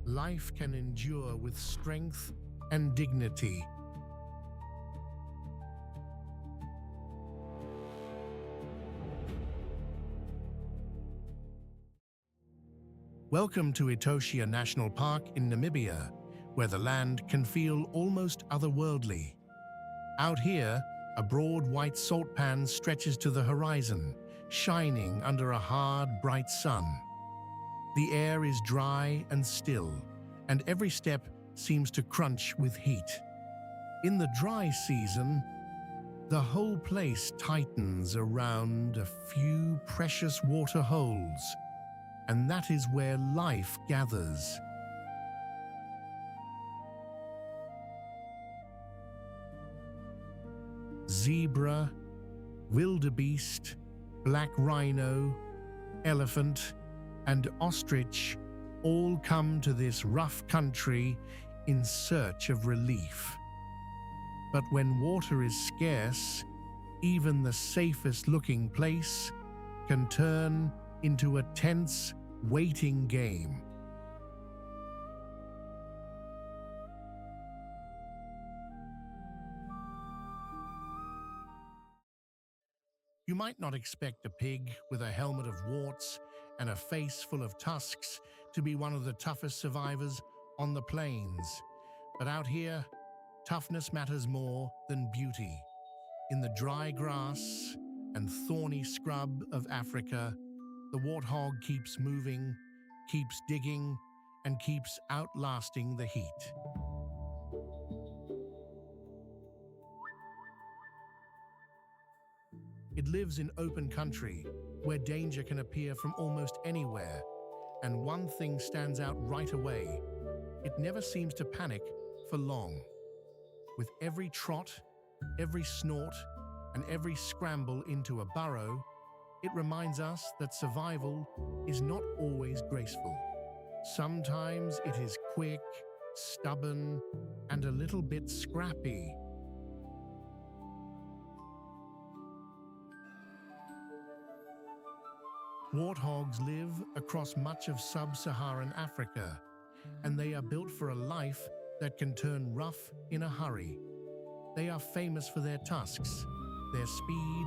life can endure with strength and dignity. Welcome to Etosha National Park in Namibia, where the land can feel almost otherworldly. Out here, a broad white salt pan stretches to the horizon, shining under a hard, bright sun. The air is dry and still, and every step seems to crunch with heat. In the dry season, the whole place tightens around a few precious water holes, and that is where life gathers. Zebra, wildebeest, black rhino, elephant, and ostrich all come to this rough country in search of relief. But when water is scarce, even the safest looking place can turn into a tense, waiting game. You might not expect a pig with a helmet of warts and a face full of tusks to be one of the toughest survivors on the plains. But out here, toughness matters more than beauty. In the dry grass and thorny scrub of Africa, the warthog keeps moving, keeps digging, and keeps outlasting the heat. It lives in open country, where danger can appear from almost anywhere, and one thing stands out right away. It never seems to panic for long. With every trot, every snort, and every scramble into a burrow, it reminds us that survival is not always graceful. Sometimes it is quick, stubborn, and a little bit scrappy. Warthogs live across much of sub-Saharan Africa, and they are built for a life that can turn rough in a hurry. They are famous for their tusks, their speed,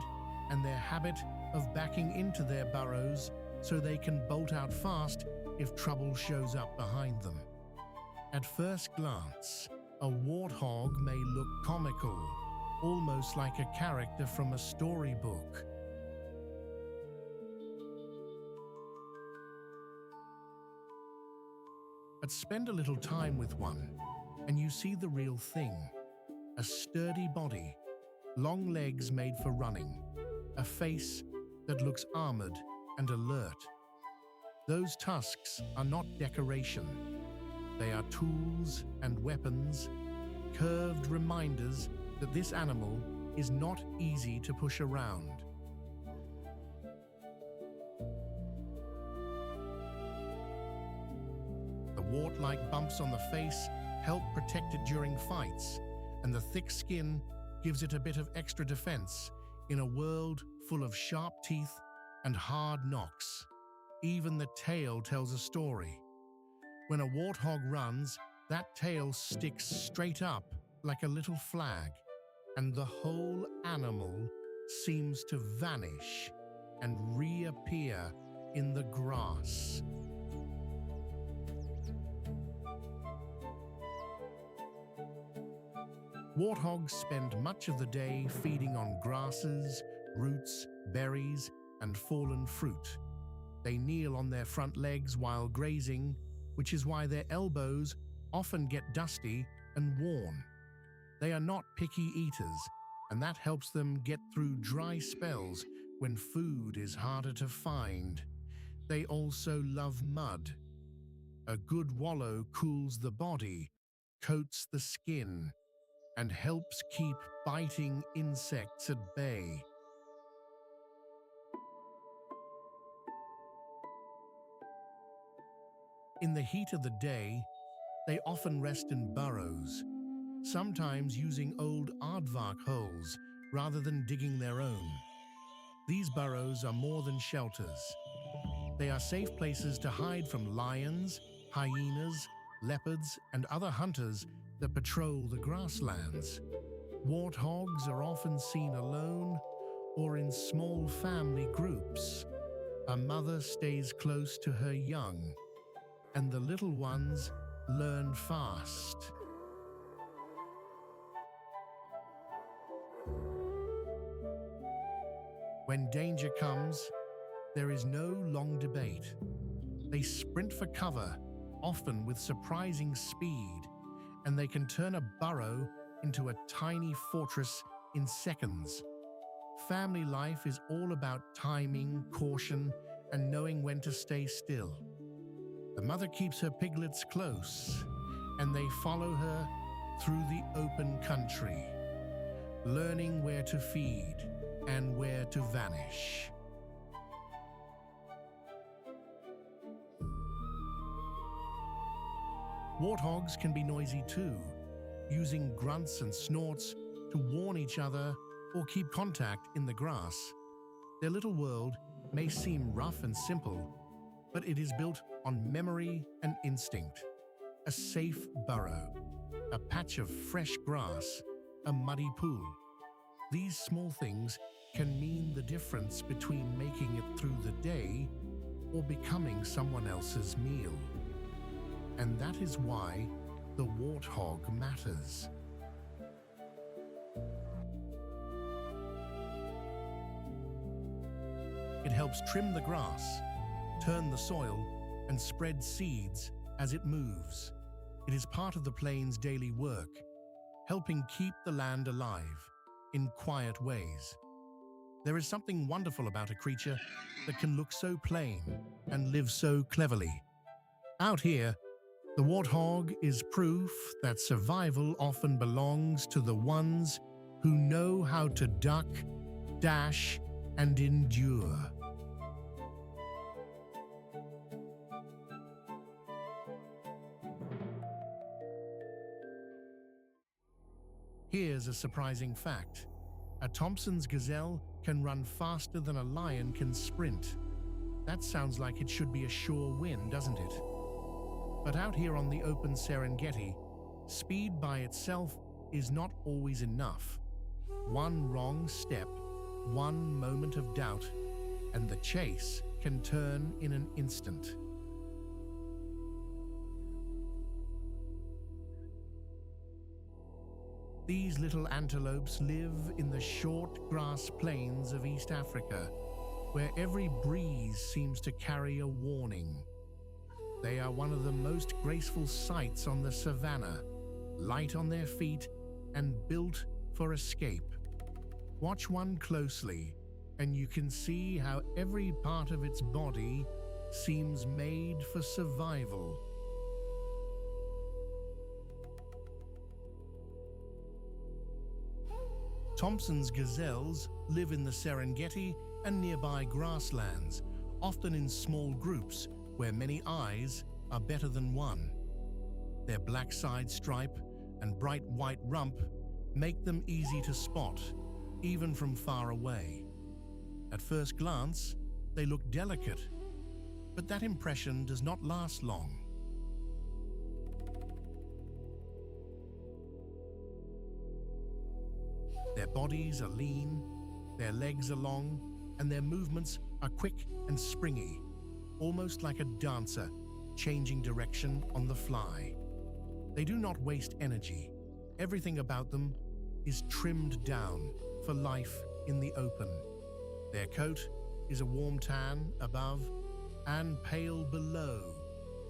and their habit of backing into their burrows so they can bolt out fast if trouble shows up behind them. At first glance, a warthog may look comical, almost like a character from a storybook. But spend a little time with one, and you see the real thing. A sturdy body, long legs made for running, a face that looks armored and alert. Those tusks are not decoration. They are tools and weapons, curved reminders that this animal is not easy to push around. The wart-like bumps on the face help protect it during fights, and the thick skin gives it a bit of extra defense in a world full of sharp teeth and hard knocks. Even the tail tells a story. When a warthog runs, that tail sticks straight up like a little flag, and the whole animal seems to vanish and reappear in the grass. Warthogs spend much of the day feeding on grasses, roots, berries, and fallen fruit. They kneel on their front legs while grazing, which is why their elbows often get dusty and worn. They are not picky eaters, and that helps them get through dry spells when food is harder to find. They also love mud. A good wallow cools the body, coats the skin, and helps keep biting insects at bay. In the heat of the day, they often rest in burrows, sometimes using old aardvark holes rather than digging their own. These burrows are more than shelters. They are safe places to hide from lions, hyenas, leopards, and other hunters that patrol the grasslands. Warthogs are often seen alone or in small family groups. A mother stays close to her young, and the little ones learn fast. When danger comes, there is no long debate. They sprint for cover, often with surprising speed, and they can turn a burrow into a tiny fortress in seconds. Family life is all about timing, caution, and knowing when to stay still. The mother keeps her piglets close, and they follow her through the open country, learning where to feed and where to vanish. Warthogs can be noisy too, using grunts and snorts to warn each other or keep contact in the grass. Their little world may seem rough and simple, but it is built on memory and instinct. A safe burrow, a patch of fresh grass, a muddy pool. These small things can mean the difference between making it through the day or becoming someone else's meal. And that is why the warthog matters. It helps trim the grass, turn the soil, and spread seeds as it moves. It is part of the plains' daily work, helping keep the land alive in quiet ways. There is something wonderful about a creature that can look so plain and live so cleverly. Out here, the warthog is proof that survival often belongs to the ones who know how to duck, dash, and endure. Here's a surprising fact. A Thompson's gazelle can run faster than a lion can sprint. That sounds like it should be a sure win, doesn't it? But out here on the open Serengeti, speed by itself is not always enough. One wrong step, one moment of doubt, and the chase can turn in an instant. These little antelopes live in the short grass plains of East Africa, where every breeze seems to carry a warning. They are one of the most graceful sights on the savannah, light on their feet and built for escape. Watch one closely, and you can see how every part of its body seems made for survival. Thompson's gazelles live in the Serengeti and nearby grasslands, often in small groups where many eyes are better than one. Their black side stripe and bright white rump make them easy to spot, even from far away. At first glance, they look delicate, but that impression does not last long. Their bodies are lean, their legs are long, and their movements are quick and springy, almost like a dancer changing direction on the fly. They do not waste energy. Everything about them is trimmed down for life in the open. Their coat is a warm tan above and pale below,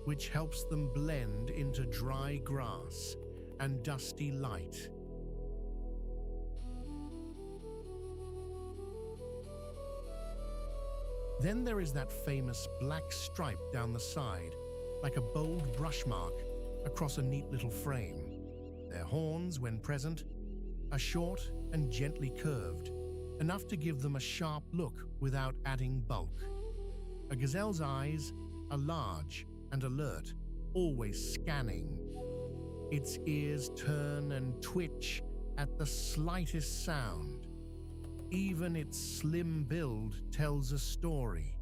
which helps them blend into dry grass and dusty light. Then there is that famous black stripe down the side, like a bold brush mark across a neat little frame. Their horns, when present, are short and gently curved, enough to give them a sharp look without adding bulk. A gazelle's eyes are large and alert, always scanning. Its ears turn and twitch at the slightest sound. Even its slim build tells a story.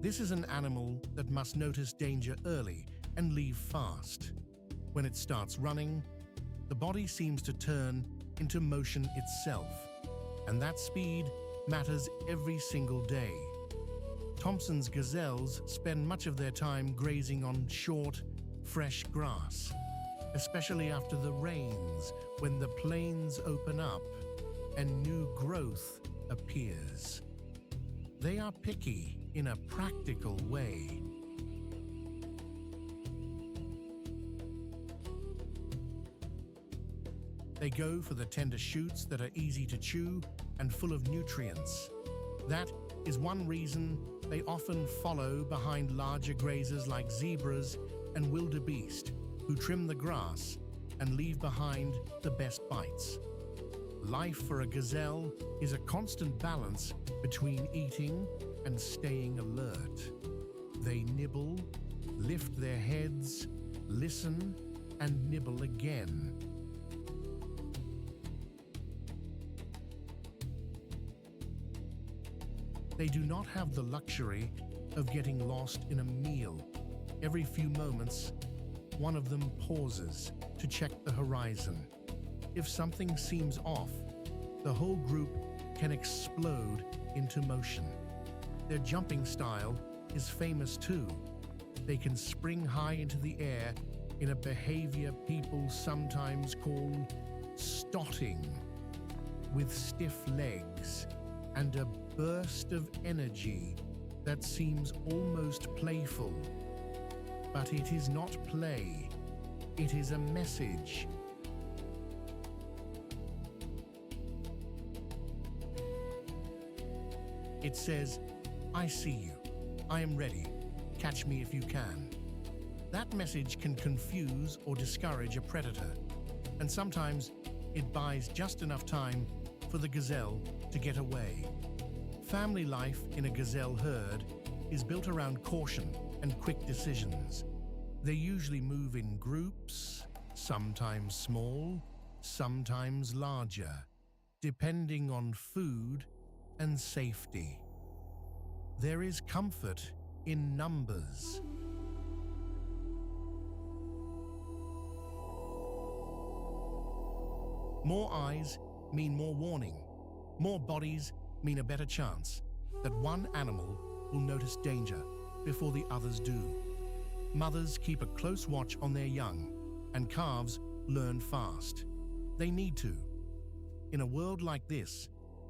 This is an animal that must notice danger early and leave fast. When it starts running, the body seems to turn into motion itself, and that speed matters every single day. Thompson's gazelles spend much of their time grazing on short, fresh grass, especially after the rains, when the plains open up and new growth appears. They are picky in a practical way. They go for the tender shoots that are easy to chew and full of nutrients. That is one reason they often follow behind larger grazers like zebras and wildebeest, who trim the grass and leave behind the best bites. Life for a gazelle is a constant balance between eating and staying alert. They nibble, lift their heads, listen, and nibble again. They do not have the luxury of getting lost in a meal. Every few moments, one of them pauses to check the horizon. If something seems off, the whole group can explode into motion. Their jumping style is famous too. They can spring high into the air in a behavior people sometimes call stotting, with stiff legs and a burst of energy that seems almost playful. But it is not play, it is a message. It says, "I see you, I am ready, catch me if you can." That message can confuse or discourage a predator, and sometimes it buys just enough time for the gazelle to get away. Family life in a gazelle herd is built around caution and quick decisions. They usually move in groups, sometimes small, sometimes larger, depending on food and safety. There is comfort in numbers. More eyes mean more warning. More bodies mean a better chance that one animal will notice danger before the others do. Mothers keep a close watch on their young, and calves learn fast. They need to. In a world like this,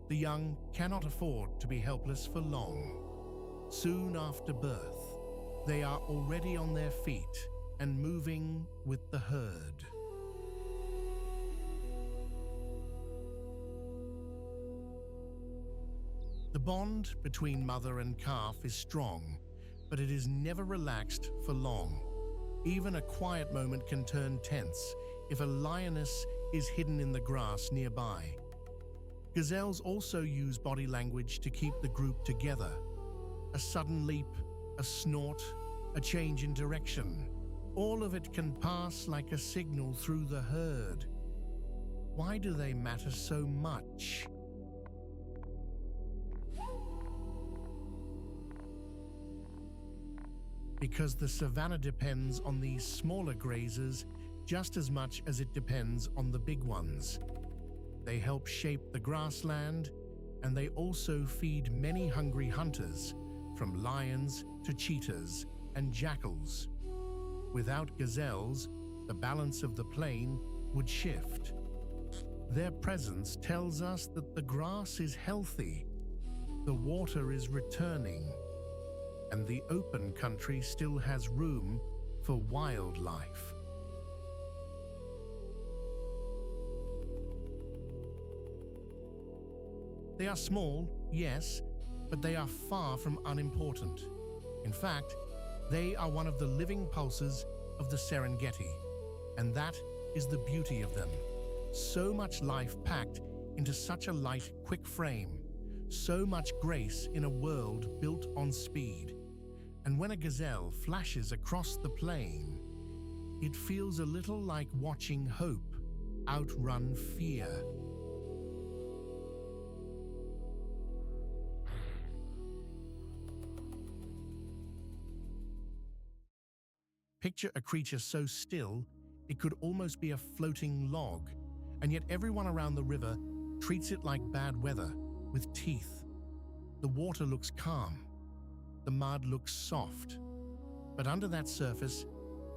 The young cannot afford to be helpless for long. Soon after birth, they are already on their feet and moving with the herd. The bond between mother and calf is strong, but it is never relaxed for long. Even a quiet moment can turn tense if a lioness is hidden in the grass nearby. Gazelles also use body language to keep the group together. A sudden leap, a snort, a change in direction. All of it can pass like a signal through the herd. Why do they matter so much? Because the savanna depends on these smaller grazers just as much as it depends on the big ones. They help shape the grassland, and they also feed many hungry hunters, from lions to cheetahs and jackals. Without gazelles, the balance of the plain would shift. Their presence tells us that the grass is healthy, the water is returning, and the open country still has room for wildlife. They are small, yes, but they are far from unimportant. In fact, they are one of the living pulses of the Serengeti, and that is the beauty of them. So much life packed into such a light, quick frame, so much grace in a world built on speed. And when a gazelle flashes across the plain, it feels a little like watching hope outrun fear. Picture a creature so still, it could almost be a floating log, and yet everyone around the river treats it like bad weather, with teeth. The water looks calm. The mud looks soft. But under that surface,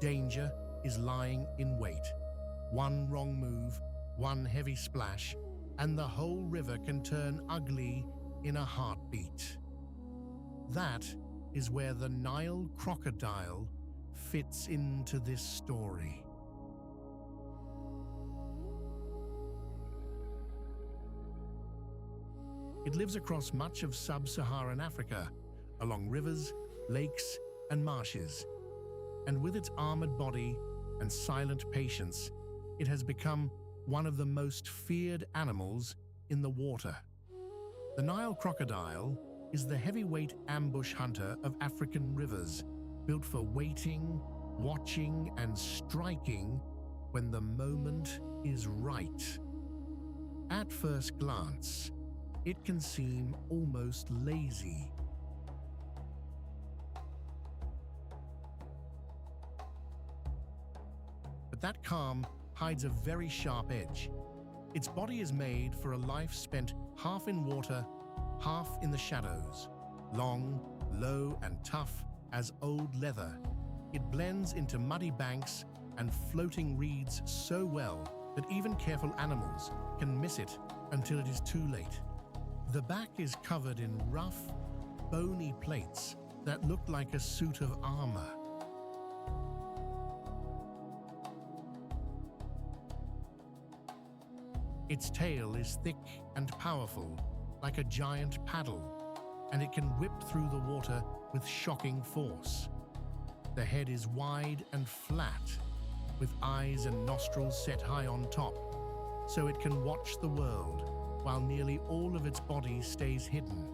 danger is lying in wait. One wrong move, one heavy splash, and the whole river can turn ugly in a heartbeat. That is where the Nile crocodile fits into this story. It lives across much of sub-Saharan Africa, along rivers, lakes, and marshes. And with its armored body and silent patience, it has become one of the most feared animals in the water. The Nile crocodile is the heavyweight ambush hunter of African rivers, built for waiting, watching, and striking when the moment is right. At first glance, it can seem almost lazy. But that calm hides a very sharp edge. Its body is made for a life spent half in water, half in the shadows. Long, low, and tough as old leather, it blends into muddy banks and floating reeds so well that even careful animals can miss it until it is too late. The back is covered in rough, bony plates that look like a suit of armor. Its tail is thick and powerful, like a giant paddle, and it can whip through the water with shocking force. The head is wide and flat, with eyes and nostrils set high on top, so it can watch the world while nearly all of its body stays hidden.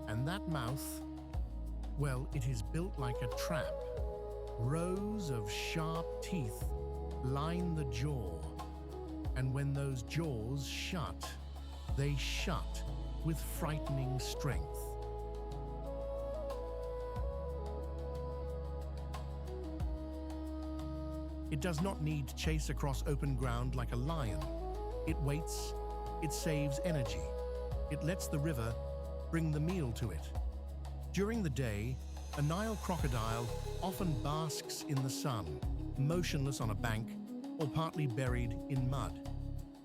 And that mouth, well, it is built like a trap. Rows of sharp teeth line the jaw, and when those jaws shut, they shut with frightening strength. It does not need to chase across open ground like a lion. It waits, it saves energy. It lets the river bring the meal to it. During the day, a Nile crocodile often basks in the sun, motionless on a bank or partly buried in mud.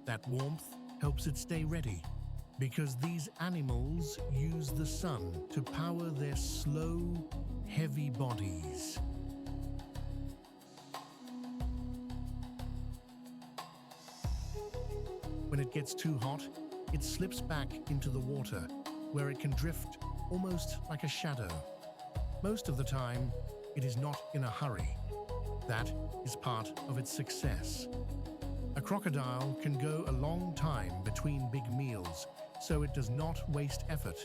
That warmth helps it stay ready. because these animals use the sun to power their slow, heavy bodies. When it gets too hot, it slips back into the water, where it can drift almost like a shadow. Most of the time, it is not in a hurry. That is part of its success. A crocodile can go a long time between big meals, so it does not waste effort.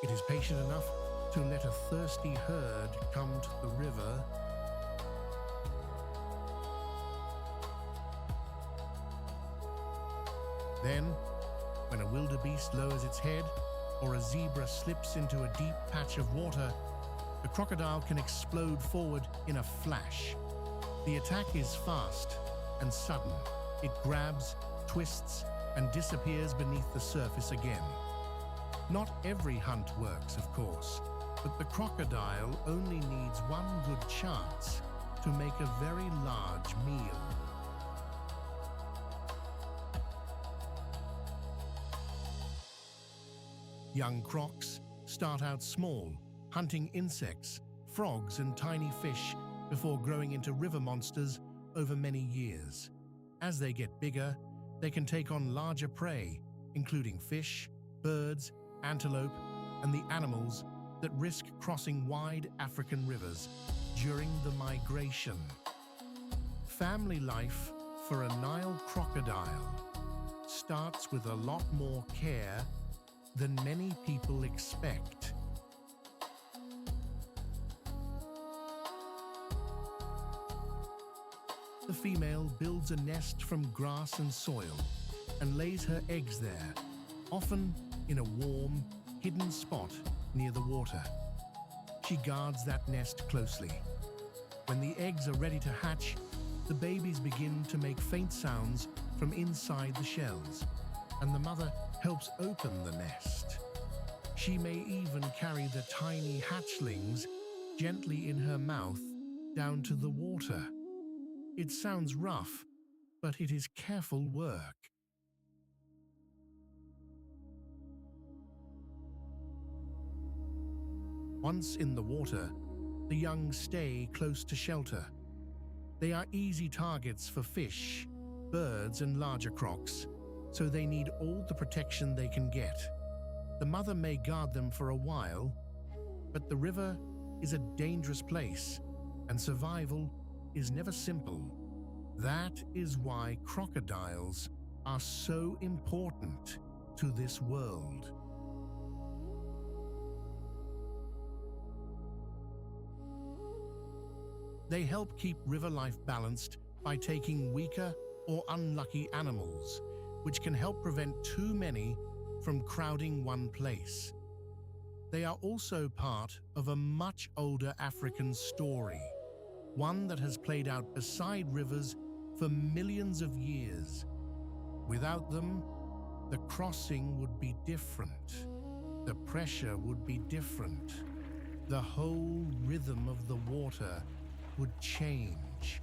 It is patient enough to let a thirsty herd come to the river Then, when a wildebeest lowers its head or a zebra slips into a deep patch of water, the crocodile can explode forward in a flash. The attack is fast and sudden. It grabs, twists, and disappears beneath the surface again. Not every hunt works, of course, but the crocodile only needs one good chance to make a very large meal. Young crocs start out small, hunting insects, frogs, and tiny fish before growing into river monsters over many years. As they get bigger, they can take on larger prey, including fish, birds, antelope, and the animals that risk crossing wide African rivers during the migration. Family life for a Nile crocodile starts with a lot more care than many people expect. The female builds a nest from grass and soil and lays her eggs there, often in a warm, hidden spot near the water. She guards that nest closely. When the eggs are ready to hatch, the babies begin to make faint sounds from inside the shells, and the mother helps open the nest. She may even carry the tiny hatchlings gently in her mouth down to the water. It sounds rough, but it is careful work. Once in the water, the young stay close to shelter. They are easy targets for fish, birds, and larger crocs, so they need all the protection they can get. The mother may guard them for a while, but the river is a dangerous place, and survival is never simple. That is why crocodiles are so important to this world. They help keep river life balanced by taking weaker or unlucky animals, which can help prevent too many from crowding one place. They are also part of a much older African story, one that has played out beside rivers for millions of years. Without them, the crossing would be different. The pressure would be different. The whole rhythm of the water would change.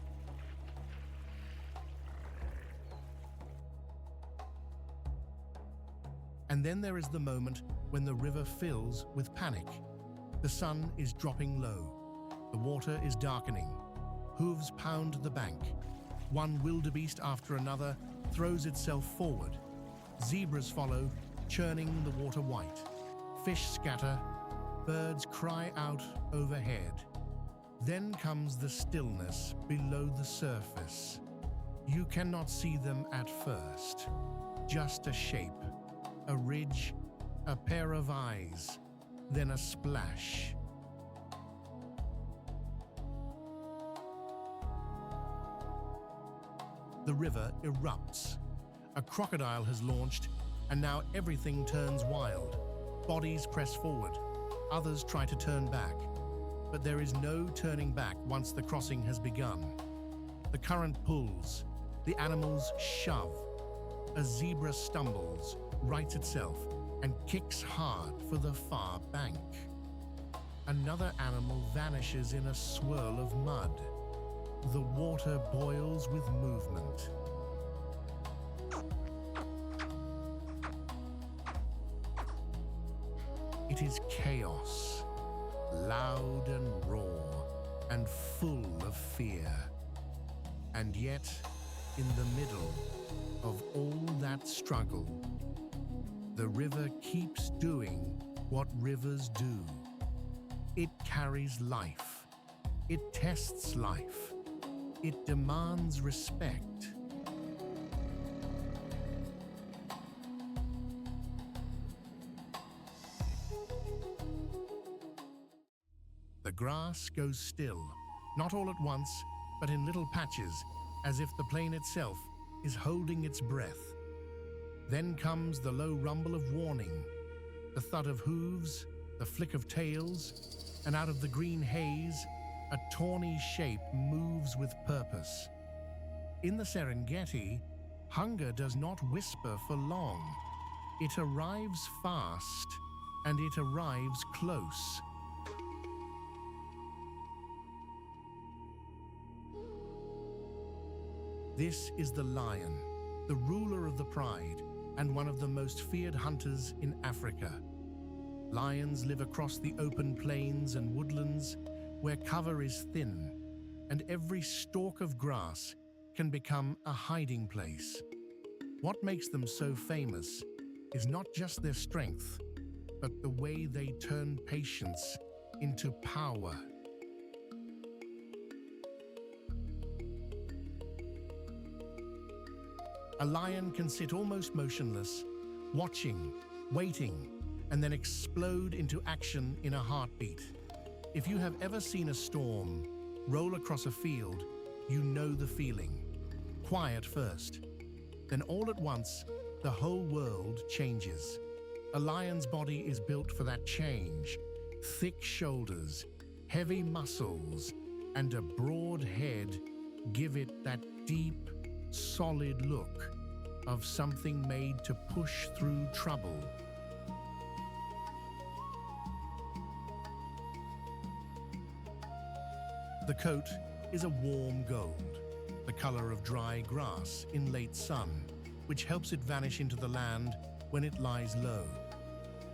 And then there is the moment when the river fills with panic. The sun is dropping low. The water is darkening. Hooves pound the bank. One wildebeest after another throws itself forward. Zebras follow, churning the water white. Fish scatter. Birds cry out overhead. Then comes the stillness below the surface. You cannot see them at first. Just a shape, a ridge, a pair of eyes, then a splash. The river erupts. A crocodile has launched, and now everything turns wild. Bodies press forward. Others try to turn back. But there is no turning back once the crossing has begun. The current pulls. The animals shove. A zebra stumbles, rights itself, and kicks hard for the far bank. Another animal vanishes in a swirl of mud. The water boils with movement. It is chaos, loud and raw, and full of fear. And yet, in the middle of all that struggle, the river keeps doing what rivers do. It carries life. It tests life. It demands respect. The grass goes still, not all at once, but in little patches, as if the plain itself is holding its breath. Then comes the low rumble of warning, the thud of hooves, the flick of tails, and out of the green haze, a tawny shape moves with purpose. In the Serengeti, hunger does not whisper for long. It arrives fast, and it arrives close. This is the lion, the ruler of the pride, and one of the most feared hunters in Africa. Lions live across the open plains and woodlands where cover is thin, and every stalk of grass can become a hiding place. What makes them so famous is not just their strength, but the way they turn patience into power. A lion can sit almost motionless, watching, waiting, and then explode into action in a heartbeat. If you have ever seen a storm roll across a field, you know the feeling. Quiet first, then all at once, the whole world changes. A lion's body is built for that change. Thick shoulders, heavy muscles, and a broad head give it that deep, solid look of something made to push through trouble. The coat is a warm gold, the color of dry grass in late sun, which helps it vanish into the land when it lies low.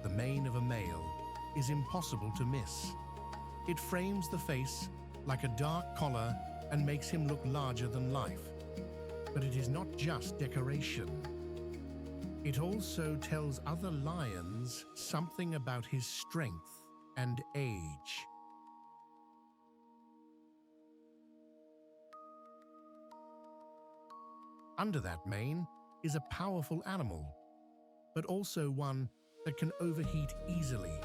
The mane of a male is impossible to miss. It frames the face like a dark collar and makes him look larger than life. But it is not just decoration. It also tells other lions something about his strength and age. Under that mane is a powerful animal, but also one that can overheat easily.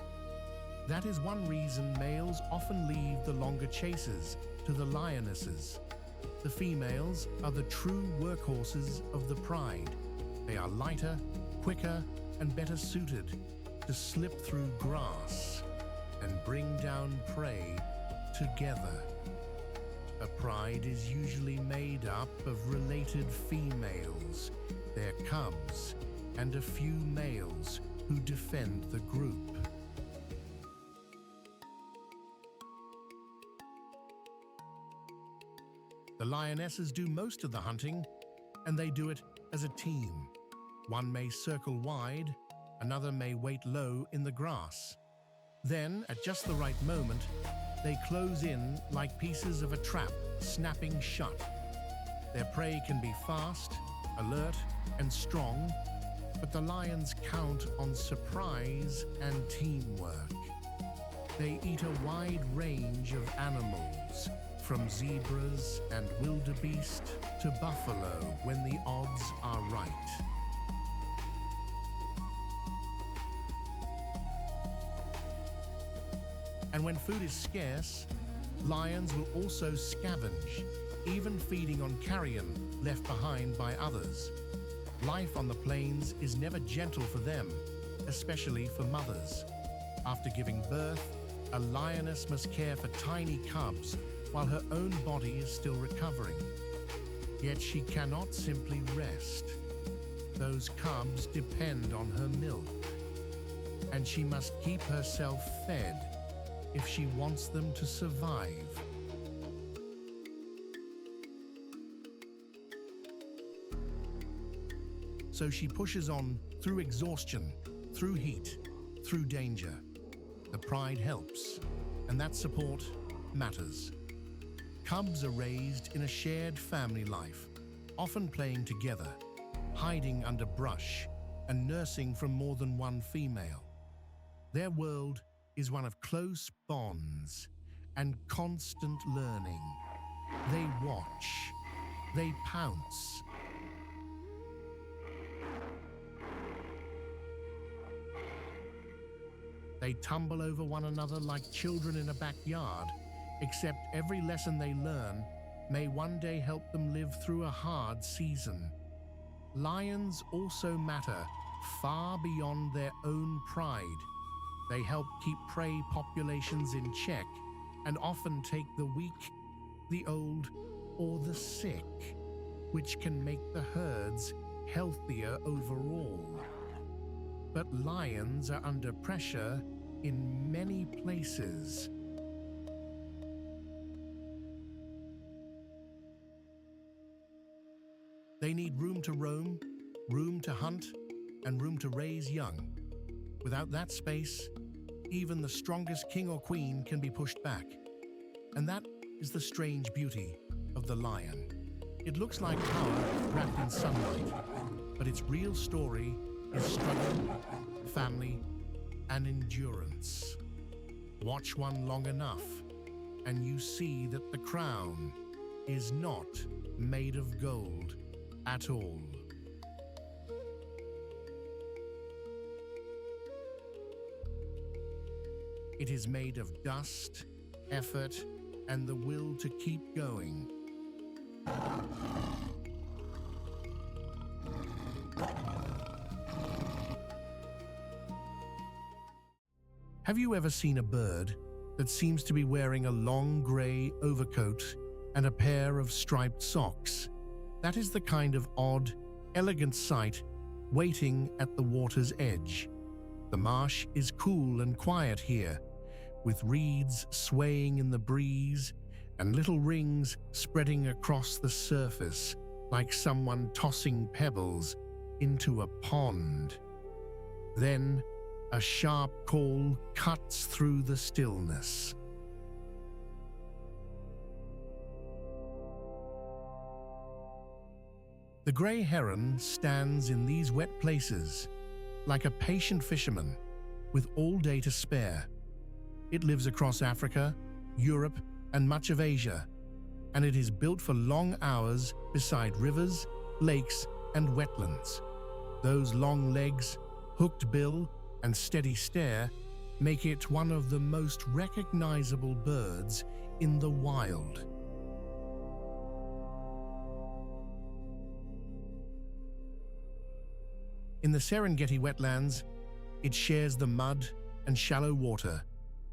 That is one reason males often leave the longer chases to the lionesses. The females are the true workhorses of the pride. They are lighter, quicker, and better suited to slip through grass and bring down prey together. A pride is usually made up of related females, their cubs, and a few males who defend the group. The lionesses do most of the hunting, and they do it as a team. One may circle wide, another may wait low in the grass. Then, at just the right moment, they close in like pieces of a trap, snapping shut. Their prey can be fast, alert, and strong, but the lions count on surprise and teamwork. They eat a wide range of animals, from zebras and wildebeest to buffalo when the odds are right. And when food is scarce, lions will also scavenge, even feeding on carrion left behind by others. Life on the plains is never gentle for them, especially for mothers. After giving birth, a lioness must care for tiny cubs while her own body is still recovering. Yet she cannot simply rest. Those cubs depend on her milk, and she must keep herself fed if she wants them to survive. So she pushes on through exhaustion, through heat, through danger. The pride helps, and that support matters. Cubs are raised in a shared family life, often playing together, hiding under brush, and nursing from more than one female. Their world is one of close bonds and constant learning. They watch, they pounce. They tumble over one another like children in a backyard, except every lesson they learn may one day help them live through a hard season. Lions also matter far beyond their own pride. They help keep prey populations in check and often take the weak, the old, or the sick, which can make the herds healthier overall. But lions are under pressure in many places. They need room to roam, room to hunt, and room to raise young. Without that space, even the strongest king or queen can be pushed back. And that is the strange beauty of the lion. It looks like power wrapped in sunlight, but its real story is struggle, family, and endurance. Watch one long enough, and you see that the crown is not made of gold at all. It is made of dust, effort, and the will to keep going. Have you ever seen a bird that seems to be wearing a long gray overcoat and a pair of striped socks? That is the kind of odd, elegant sight waiting at the water's edge. The marsh is cool and quiet here, with reeds swaying in the breeze and little rings spreading across the surface like someone tossing pebbles into a pond. Then, a sharp call cuts through the stillness. The grey heron stands in these wet places like a patient fisherman with all day to spare. It lives across Africa, Europe, and much of Asia, and it is built for long hours beside rivers, lakes, and wetlands. Those long legs, hooked bill, and steady stare make it one of the most recognizable birds in the wild. In the Serengeti wetlands, it shares the mud and shallow water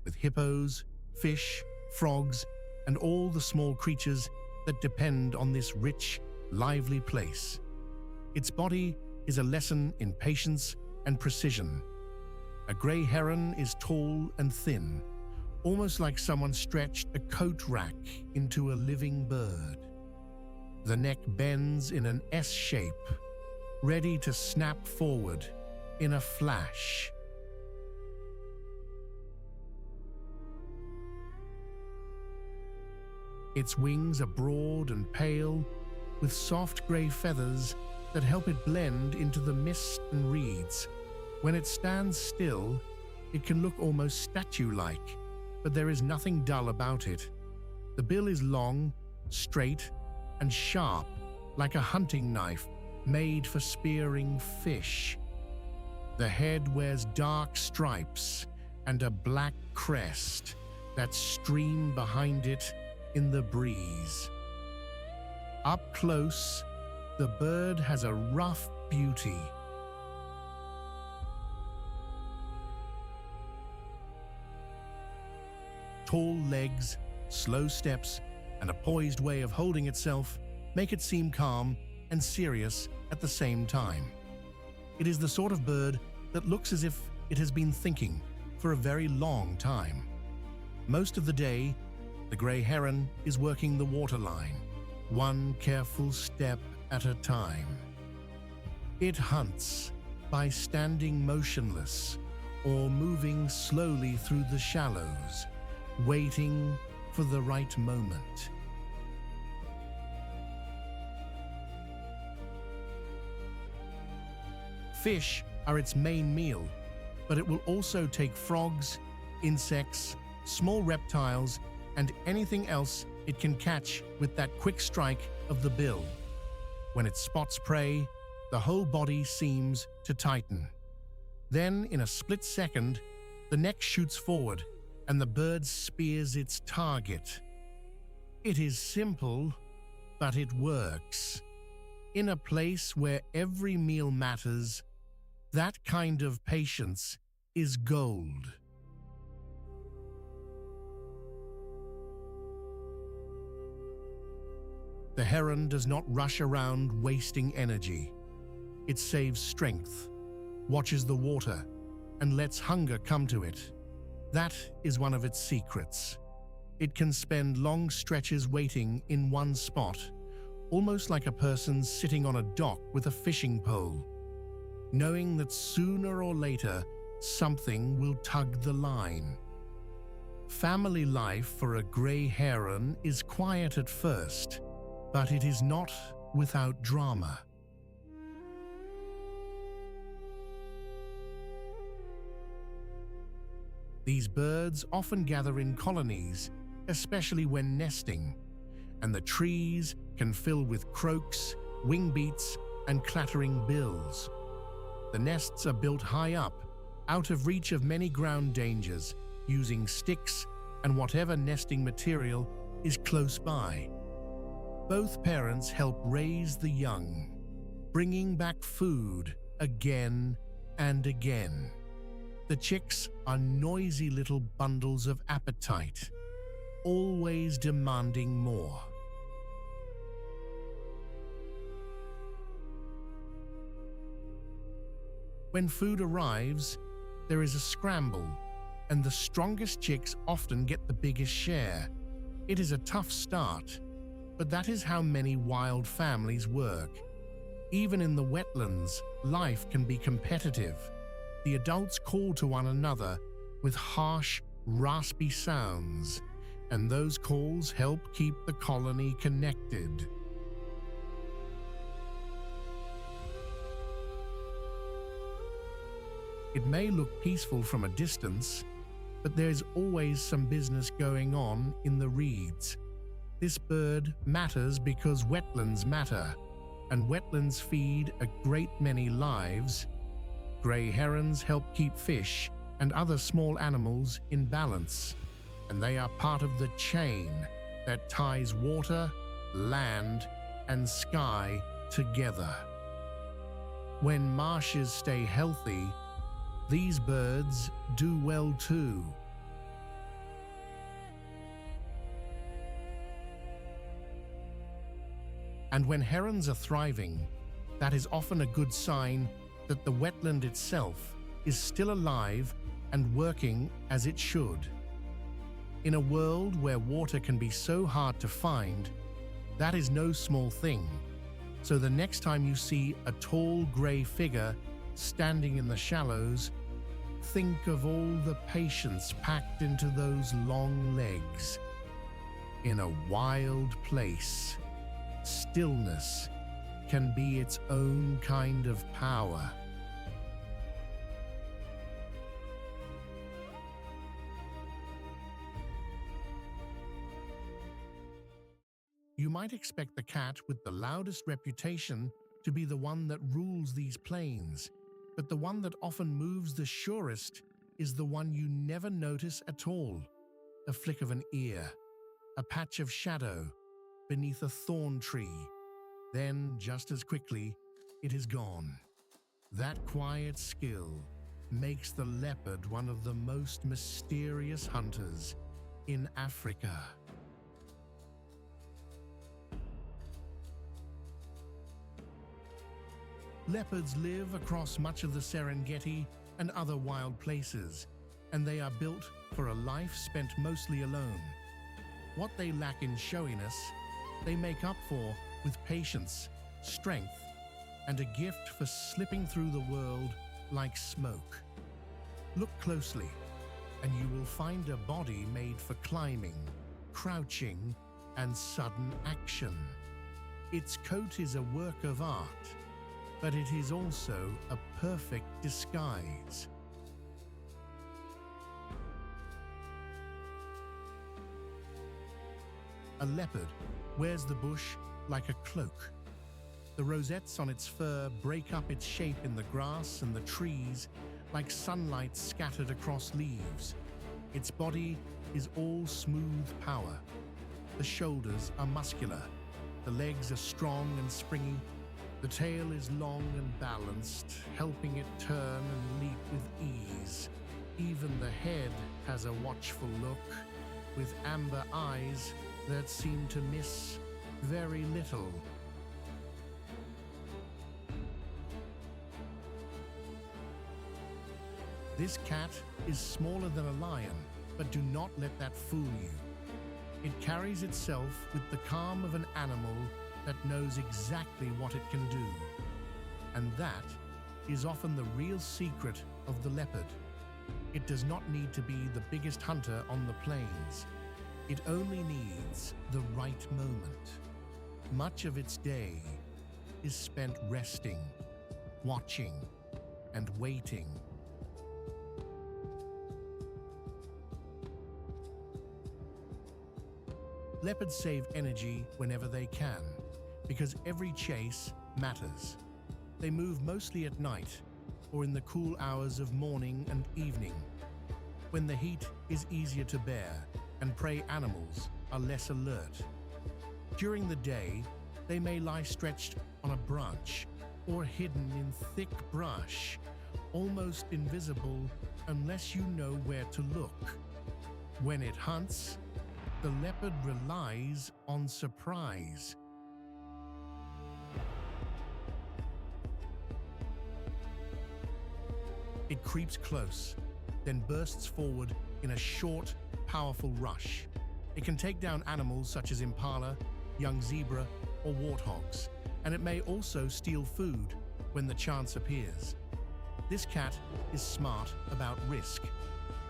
with hippos, fish, frogs, and all the small creatures that depend on this rich, lively place. Its body is a lesson in patience and precision. A grey heron is tall and thin, almost like someone stretched a coat rack into a living bird. The neck bends in an S shape, ready to snap forward in a flash. Its wings are broad and pale, with soft grey feathers that help it blend into the mist and reeds. When it stands still, it can look almost statue-like, but there is nothing dull about it. The bill is long, straight, and sharp, like a hunting knife made for spearing fish. The head wears dark stripes and a black crest that stream behind it in the breeze. Up close, the bird has a rough beauty. Tall legs, slow steps, and a poised way of holding itself make it seem calm and serious at the same time. It is the sort of bird that looks as if it has been thinking for a very long time. Most of the day, the grey heron is working the waterline, one careful step at a time. It hunts by standing motionless, or moving slowly through the shallows, waiting for the right moment. Fish are its main meal, but it will also take frogs, insects, small reptiles, and anything else it can catch with that quick strike of the bill. When it spots prey, the whole body seems to tighten. Then, in a split second, the neck shoots forward and the bird spears its target. It is simple, but it works. In a place where every meal matters, that kind of patience is gold. The heron does not rush around wasting energy. It saves strength, watches the water, and lets hunger come to it. That is one of its secrets. It can spend long stretches waiting in one spot, almost like a person sitting on a dock with a fishing pole, knowing that sooner or later something will tug the line. Family life for a grey heron is quiet at first, but it is not without drama. These birds often gather in colonies, especially when nesting, and the trees can fill with croaks, wingbeats, and clattering bills. The nests are built high up, out of reach of many ground dangers, using sticks and whatever nesting material is close by. Both parents help raise the young, bringing back food again and again. The chicks are noisy little bundles of appetite, always demanding more. When food arrives, there is a scramble, and the strongest chicks often get the biggest share. It is a tough start, but that is how many wild families work. Even in the wetlands, life can be competitive. The adults call to one another with harsh, raspy sounds, and those calls help keep the colony connected. It may look peaceful from a distance, but there's always some business going on in the reeds. This bird matters because wetlands matter, and wetlands feed a great many lives. Grey herons help keep fish and other small animals in balance, and they are part of the chain that ties water, land, and sky together. When marshes stay healthy, these birds do well too. And when herons are thriving, that is often a good sign that the wetland itself is still alive and working as it should. In a world where water can be so hard to find, that is no small thing. So the next time you see a tall grey figure standing in the shallows, think of all the patience packed into those long legs. In a wild place, stillness can be its own kind of power. You might expect the cat with the loudest reputation to be the one that rules these plains, but the one that often moves the surest is the one you never notice at all. A flick of an ear, a patch of shadow beneath a thorn tree. Then, just as quickly, it is gone. That quiet skill makes the leopard one of the most mysterious hunters in Africa. Leopards live across much of the Serengeti and other wild places, and they are built for a life spent mostly alone. What they lack in showiness, they make up for with patience, strength, and a gift for slipping through the world like smoke. Look closely, and you will find a body made for climbing, crouching, and sudden action. Its coat is a work of art, but it is also a perfect disguise. A leopard wears the bush like a cloak. The rosettes on its fur break up its shape in the grass and the trees like sunlight scattered across leaves. Its body is all smooth power. The shoulders are muscular. The legs are strong and springy. The tail is long and balanced, helping it turn and leap with ease. Even the head has a watchful look, with amber eyes that seem to miss very little. This cat is smaller than a lion, but do not let that fool you. It carries itself with the calm of an animal that knows exactly what it can do. And that is often the real secret of the leopard. It does not need to be the biggest hunter on the plains. It only needs the right moment. Much of its day is spent resting, watching, and waiting. Leopards save energy whenever they can, because every chase matters. They move mostly at night or in the cool hours of morning and evening, when the heat is easier to bear and prey animals are less alert. During the day, they may lie stretched on a branch or hidden in thick brush, almost invisible unless you know where to look. When it hunts, the leopard relies on surprise. It creeps close, then bursts forward in a short, powerful rush. It can take down animals such as impala, young zebra, or warthogs, and it may also steal food when the chance appears. This cat is smart about risk.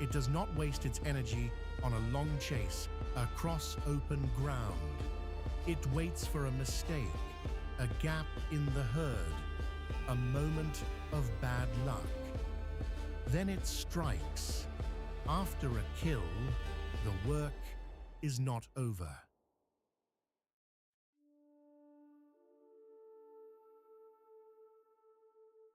It does not waste its energy on a long chase across open ground. It waits for a mistake, a gap in the herd, a moment of bad luck. Then it strikes. After a kill, the work is not over.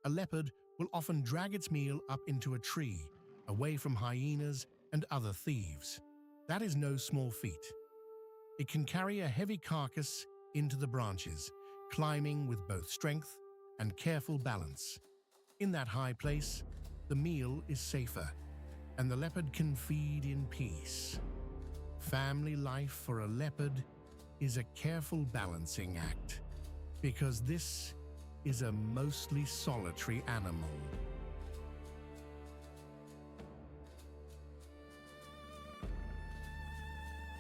A leopard will often drag its meal up into a tree, away from hyenas and other thieves. That is no small feat. It can carry a heavy carcass into the branches, climbing with both strength and careful balance. In that high place, the meal is safer, and the leopard can feed in peace. Family life for a leopard is a careful balancing act, because this is a mostly solitary animal.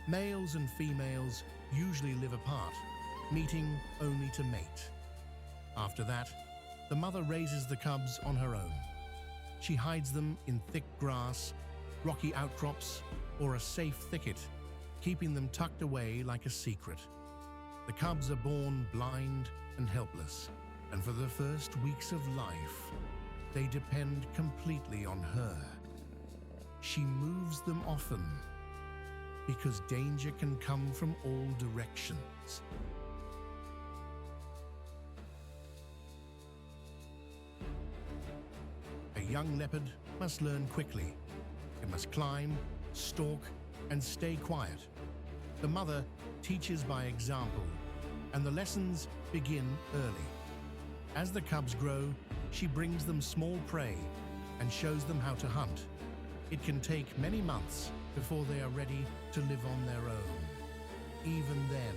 Males and females usually live apart, meeting only to mate. After that, the mother raises the cubs on her own. She hides them in thick grass, rocky outcrops, or a safe thicket, keeping them tucked away like a secret. The cubs are born blind and helpless, and for the first weeks of life, they depend completely on her. She moves them often, because danger can come from all directions. A young leopard must learn quickly. It must climb, stalk, and stay quiet. The mother teaches by example, and the lessons begin early. As the cubs grow, she brings them small prey and shows them how to hunt. It can take many months before they are ready to live on their own. Even then,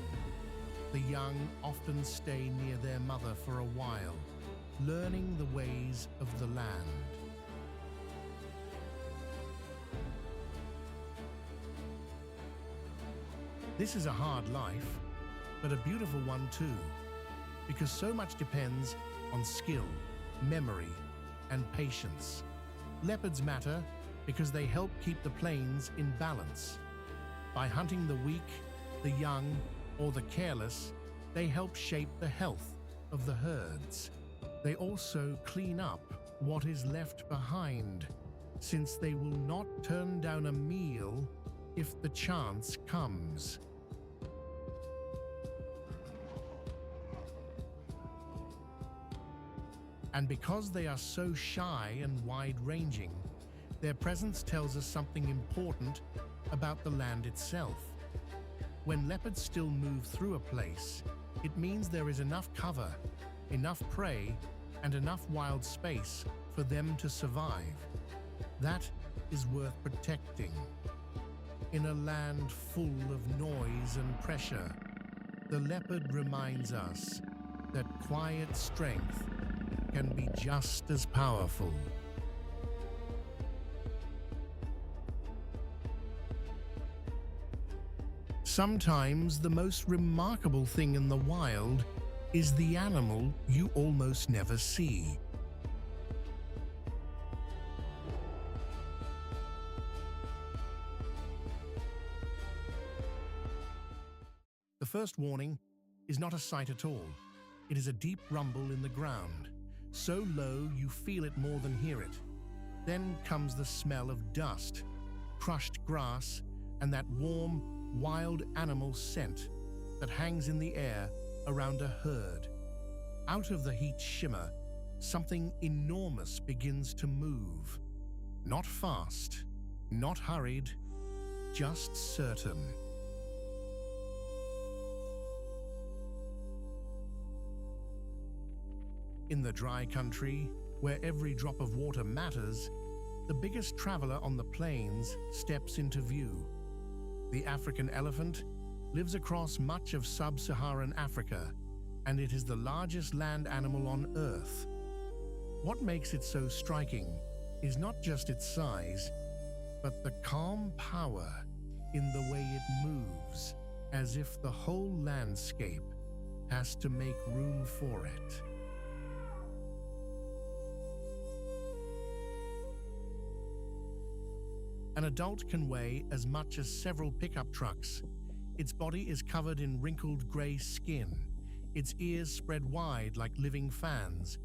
the young often stay near their mother for a while, learning the ways of the land. This is a hard life, but a beautiful one too, because so much depends on skill, memory, and patience. Leopards matter because they help keep the plains in balance. By hunting the weak, the young, or the careless, they help shape the health of the herds. They also clean up what is left behind, since they will not turn down a meal if the chance comes. And because they are so shy and wide-ranging, their presence tells us something important about the land itself. When leopards still move through a place, it means there is enough cover, enough prey, and enough wild space for them to survive. That is worth protecting. In a land full of noise and pressure, the leopard reminds us that quiet strength can be just as powerful. Sometimes the most remarkable thing in the wild is the animal you almost never see. The first warning is not a sight at all. It is a deep rumble in the ground, so low you feel it more than hear it. Then comes the smell of dust, crushed grass, and that warm, wild animal scent that hangs in the air around a herd. Out of the heat shimmer, something enormous begins to move. Not fast, not hurried, just certain. In the dry country, where every drop of water matters, the biggest traveler on the plains steps into view. The African elephant lives across much of sub-Saharan Africa, and it is the largest land animal on Earth. What makes it so striking is not just its size, but the calm power in the way it moves, as if the whole landscape has to make room for it. An adult can weigh as much as several pickup trucks. Its body is covered in wrinkled gray skin. Its ears spread wide like living fans,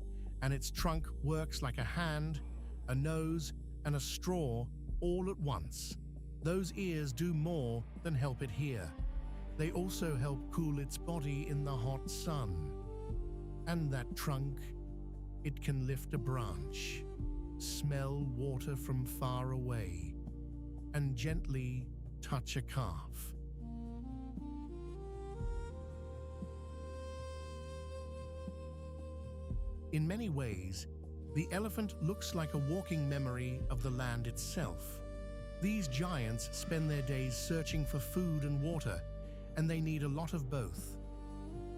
and its trunk works like a hand, a nose, and a straw all at once. Those ears do more than help it hear. They also help cool its body in the hot sun. And that trunk, it can lift a branch, smell water from far away, and gently touch a calf. In many ways, the elephant looks like a walking memory of the land itself. These giants spend their days searching for food and water, and they need a lot of both.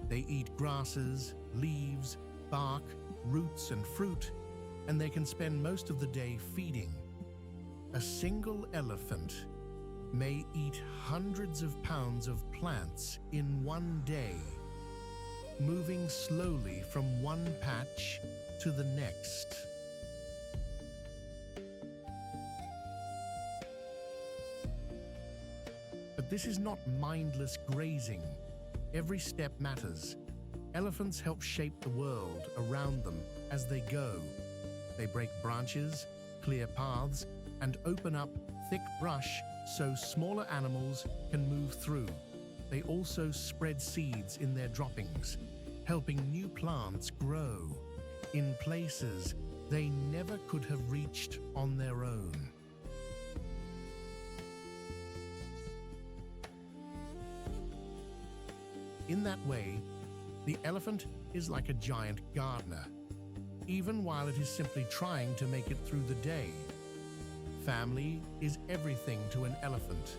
They eat grasses, leaves, bark, roots, and fruit, and they can spend most of the day feeding. A single elephant may eat hundreds of pounds of plants in one day, moving slowly from one patch to the next. But this is not mindless grazing. Every step matters. Elephants help shape the world around them as they go. They break branches, clear paths, and open up thick brush so smaller animals can move through. They also spread seeds in their droppings, helping new plants grow in places they never could have reached on their own. In that way, the elephant is like a giant gardener, even while it is simply trying to make it through the day. Family is everything to an elephant.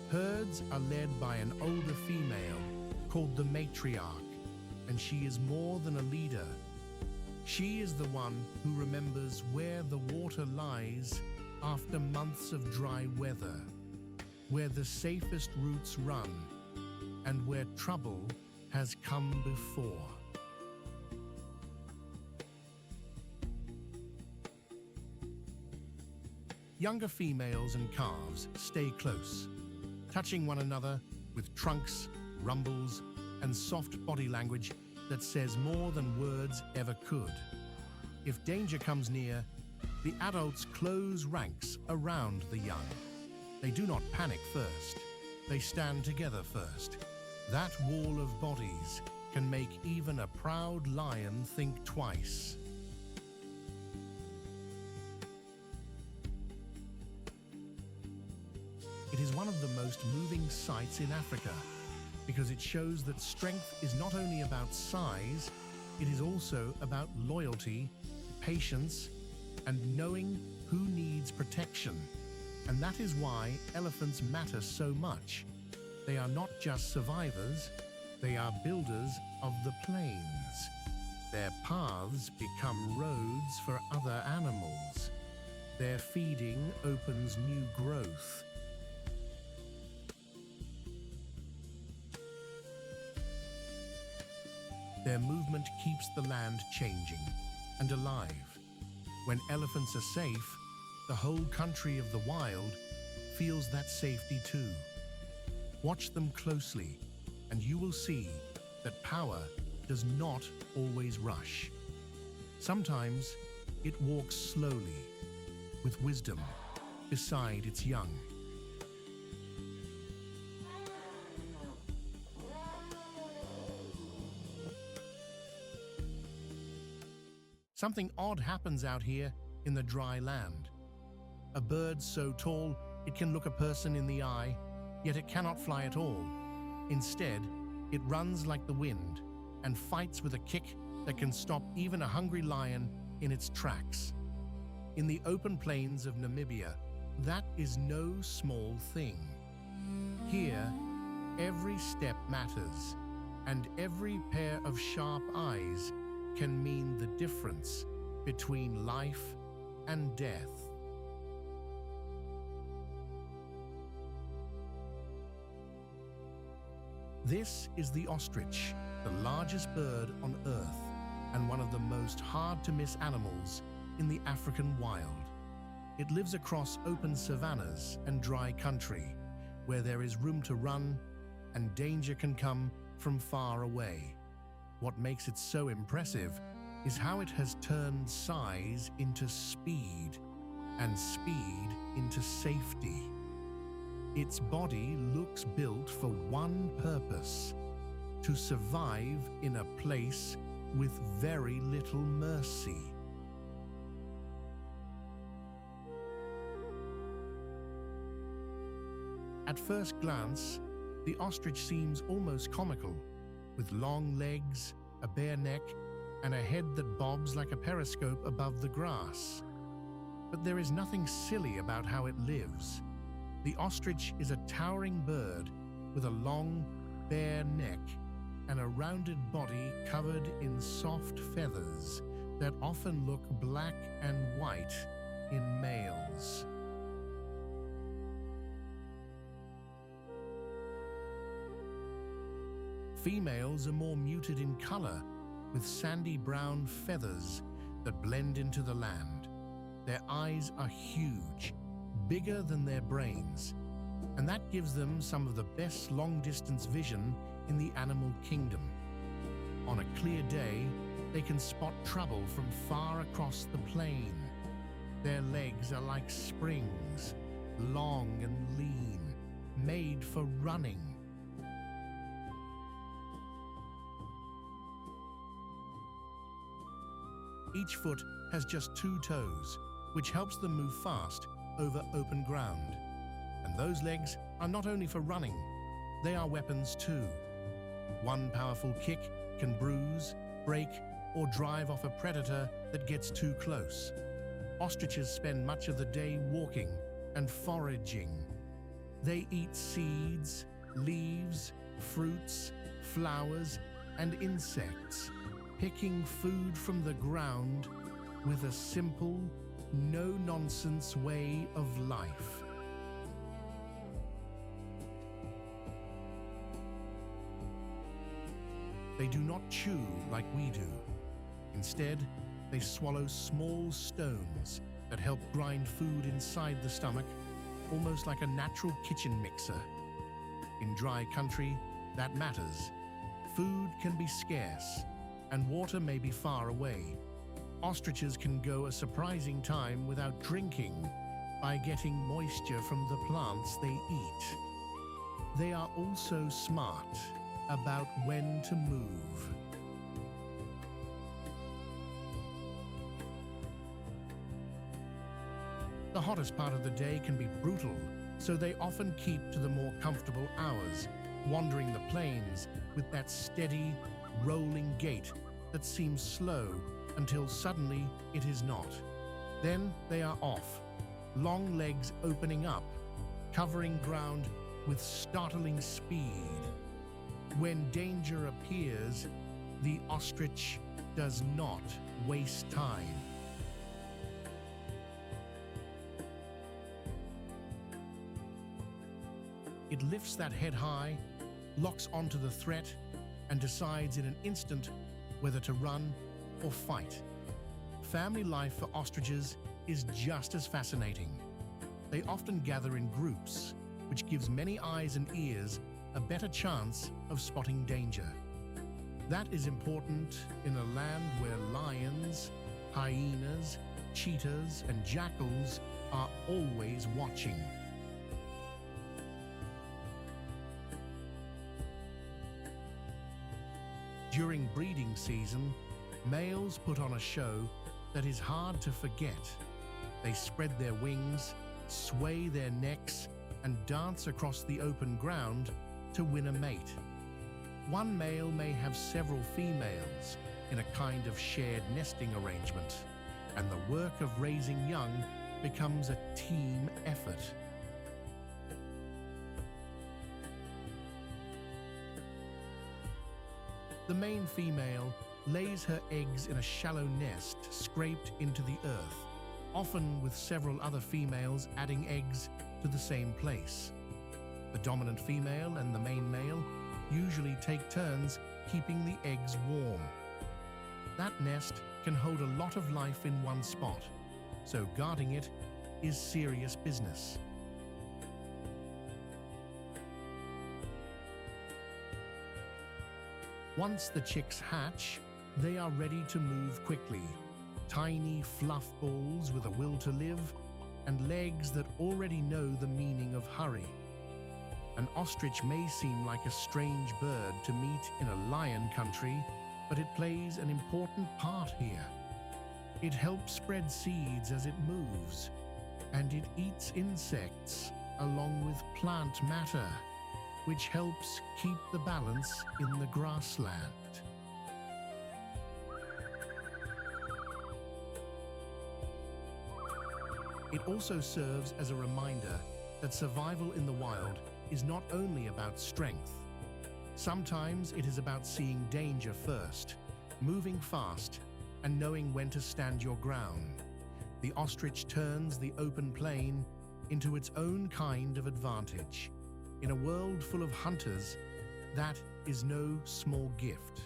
Herds are led by an older female called the matriarch, and she is more than a leader. She is the one who remembers where the water lies after months of dry weather, where the safest routes run, and where trouble has come before. Younger females and calves stay close, touching one another with trunks, rumbles, and soft body language that says more than words ever could. If danger comes near, the adults close ranks around the young. They do not panic first. They stand together first. That wall of bodies can make even a proud lion think twice. It is one of the most moving sights in Africa because it shows that strength is not only about size, it is also about loyalty, patience, and knowing who needs protection. And that is why elephants matter so much. They are not just survivors, they are builders of the plains. Their paths become roads for other animals. Their feeding opens new growth. Their movement keeps the land changing and alive. When elephants are safe, the whole country of the wild feels that safety too. Watch them closely, and you will see that power does not always rush. Sometimes it walks slowly, with wisdom, beside its young. Something odd happens out here in the dry land. A bird so tall it can look a person in the eye, yet it cannot fly at all. Instead, it runs like the wind and fights with a kick that can stop even a hungry lion in its tracks. In the open plains of Namibia, that is no small thing. Here, every step matters, and every pair of sharp eyes can mean the difference between life and death. This is the ostrich, the largest bird on Earth and one of the most hard-to-miss animals in the African wild. It lives across open savannas and dry country, where there is room to run and danger can come from far away. What makes it so impressive is how it has turned size into speed and speed into safety. Its body looks built for one purpose: to survive in a place with very little mercy. At first glance, the ostrich seems almost comical, with long legs, a bare neck, and a head that bobs like a periscope above the grass. But there is nothing silly about how it lives. The ostrich is a towering bird with a long, bare neck and a rounded body covered in soft feathers that often look black and white in males. Females are more muted in color, with sandy brown feathers that blend into the land. Their eyes are huge, bigger than their brains, and that gives them some of the best long-distance vision in the animal kingdom. On a clear day, they can spot trouble from far across the plain. Their legs are like springs, long and lean, made for running. Each foot has just 2 toes, which helps them move fast over open ground. And those legs are not only for running, they are weapons too. One powerful kick can bruise, break, or drive off a predator that gets too close. Ostriches spend much of the day walking and foraging. They eat seeds, leaves, fruits, flowers, and insects, picking food from the ground with a simple, no-nonsense way of life. They do not chew like we do. Instead, they swallow small stones that help grind food inside the stomach, almost like a natural kitchen mixer. In dry country, that matters. Food can be scarce, and water may be far away. Ostriches can go a surprising time without drinking by getting moisture from the plants they eat. They are also smart about when to move. The hottest part of the day can be brutal, so they often keep to the more comfortable hours, wandering the plains with that steady, rolling gait that seems slow until suddenly it is not. Then they are off, long legs opening up, covering ground with startling speed. When danger appears, the ostrich does not waste time. It lifts that head high, locks onto the threat, and decides in an instant whether to run or fight. Family life for ostriches is just as fascinating. They often gather in groups, which gives many eyes and ears a better chance of spotting danger. That is important in a land where lions, hyenas, cheetahs, and jackals are always watching. During breeding season, males put on a show that is hard to forget. They spread their wings, sway their necks, and dance across the open ground to win a mate. One male may have several females in a kind of shared nesting arrangement, and the work of raising young becomes a team effort. The main female lays her eggs in a shallow nest scraped into the earth, often with several other females adding eggs to the same place. The dominant female and the main male usually take turns keeping the eggs warm. That nest can hold a lot of life in one spot, so guarding it is serious business. Once the chicks hatch, they are ready to move quickly. Tiny fluff balls with a will to live and legs that already know the meaning of hurry. An ostrich may seem like a strange bird to meet in a lion country, but it plays an important part here. It helps spread seeds as it moves, and it eats insects along with plant matter, which helps keep the balance in the grassland. It also serves as a reminder that survival in the wild is not only about strength. Sometimes it is about seeing danger first, moving fast, and knowing when to stand your ground. The ostrich turns the open plain into its own kind of advantage. In a world full of hunters, that is no small gift.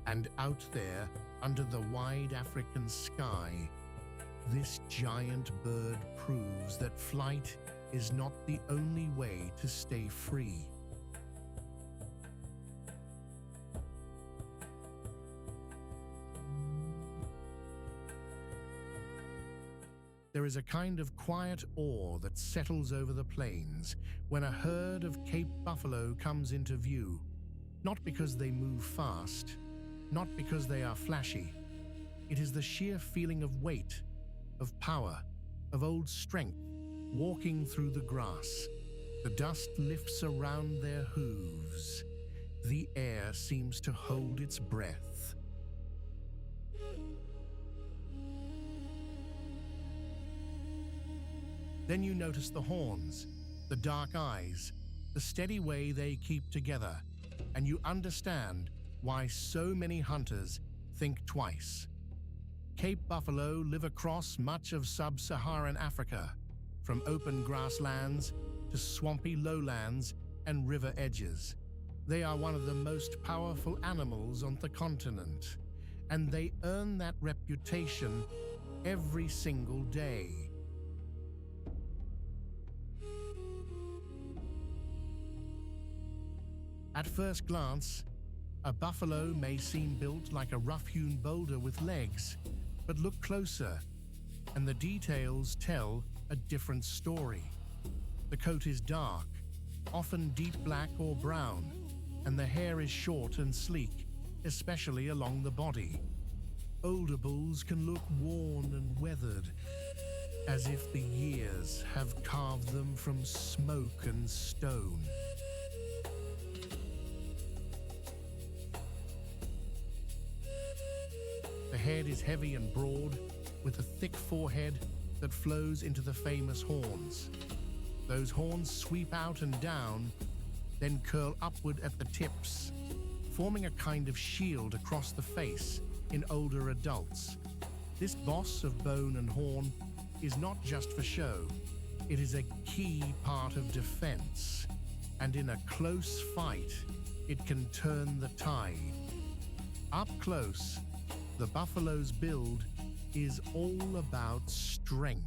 And out there, under the wide African sky, this giant bird proves that flight is not the only way to stay free. There is a kind of quiet awe that settles over the plains when a herd of Cape buffalo comes into view, not because they move fast, not because they are flashy. It is the sheer feeling of weight, of power, of old strength, walking through the grass. The dust lifts around their hooves. The air seems to hold its breath. Then you notice the horns, the dark eyes, the steady way they keep together, and you understand why so many hunters think twice. Cape buffalo live across much of sub-Saharan Africa, from open grasslands to swampy lowlands and river edges. They are one of the most powerful animals on the continent, and they earn that reputation every single day. At first glance, a buffalo may seem built like a rough-hewn boulder with legs, but look closer, and the details tell a different story. The coat is dark, often deep black or brown, and the hair is short and sleek, especially along the body. Older bulls can look worn and weathered, as if the years have carved them from smoke and stone. The head is heavy and broad, with a thick forehead that flows into the famous horns. Those horns sweep out and down, then curl upward at the tips, forming a kind of shield across the face in older adults. This boss of bone and horn is not just for show. It is a key part of defense, and in a close fight, it can turn the tide. Up close, the buffalo's build is all about strength.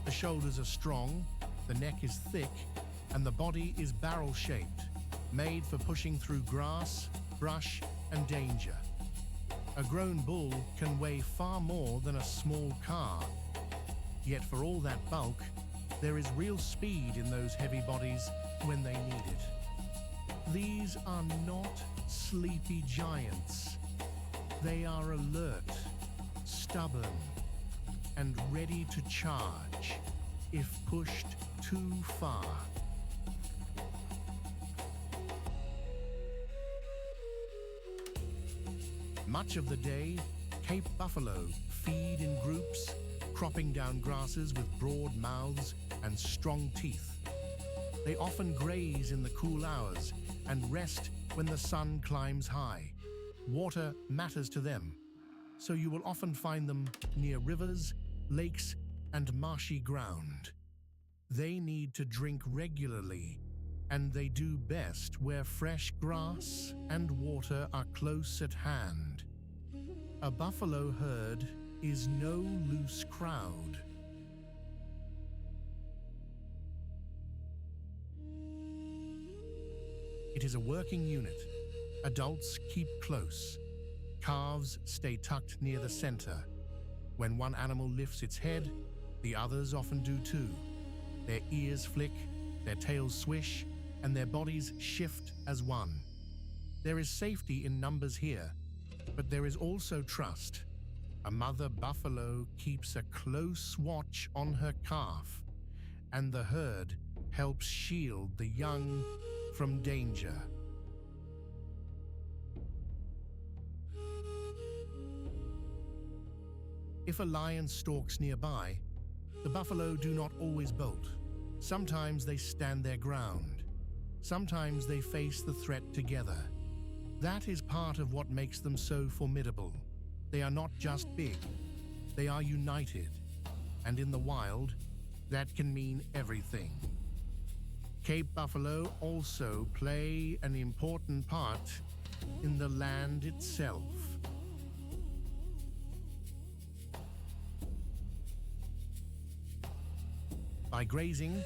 The shoulders are strong, the neck is thick, and the body is barrel-shaped, made for pushing through grass, brush, and danger. A grown bull can weigh far more than a small car. Yet for all that bulk, there is real speed in those heavy bodies when they need it. These are not sleepy giants. They are alert, stubborn, and ready to charge if pushed too far. Much of the day, Cape buffalo feed in groups, cropping down grasses with broad mouths and strong teeth. They often graze in the cool hours and rest when the sun climbs high. Water matters to them, so you will often find them near rivers, lakes, and marshy ground. They need to drink regularly, and they do best where fresh grass and water are close at hand. A buffalo herd is no loose crowd. It is a working unit. Adults keep close. Calves stay tucked near the center. When one animal lifts its head, the others often do too. Their ears flick, their tails swish, and their bodies shift as one. There is safety in numbers here, but there is also trust. A mother buffalo keeps a close watch on her calf, and the herd helps shield the young from danger. If a lion stalks nearby, the buffalo do not always bolt. Sometimes they stand their ground. Sometimes they face the threat together. That is part of what makes them so formidable. They are not just big, they are united. And in the wild, that can mean everything. Cape buffalo also play an important part in the land itself. By grazing,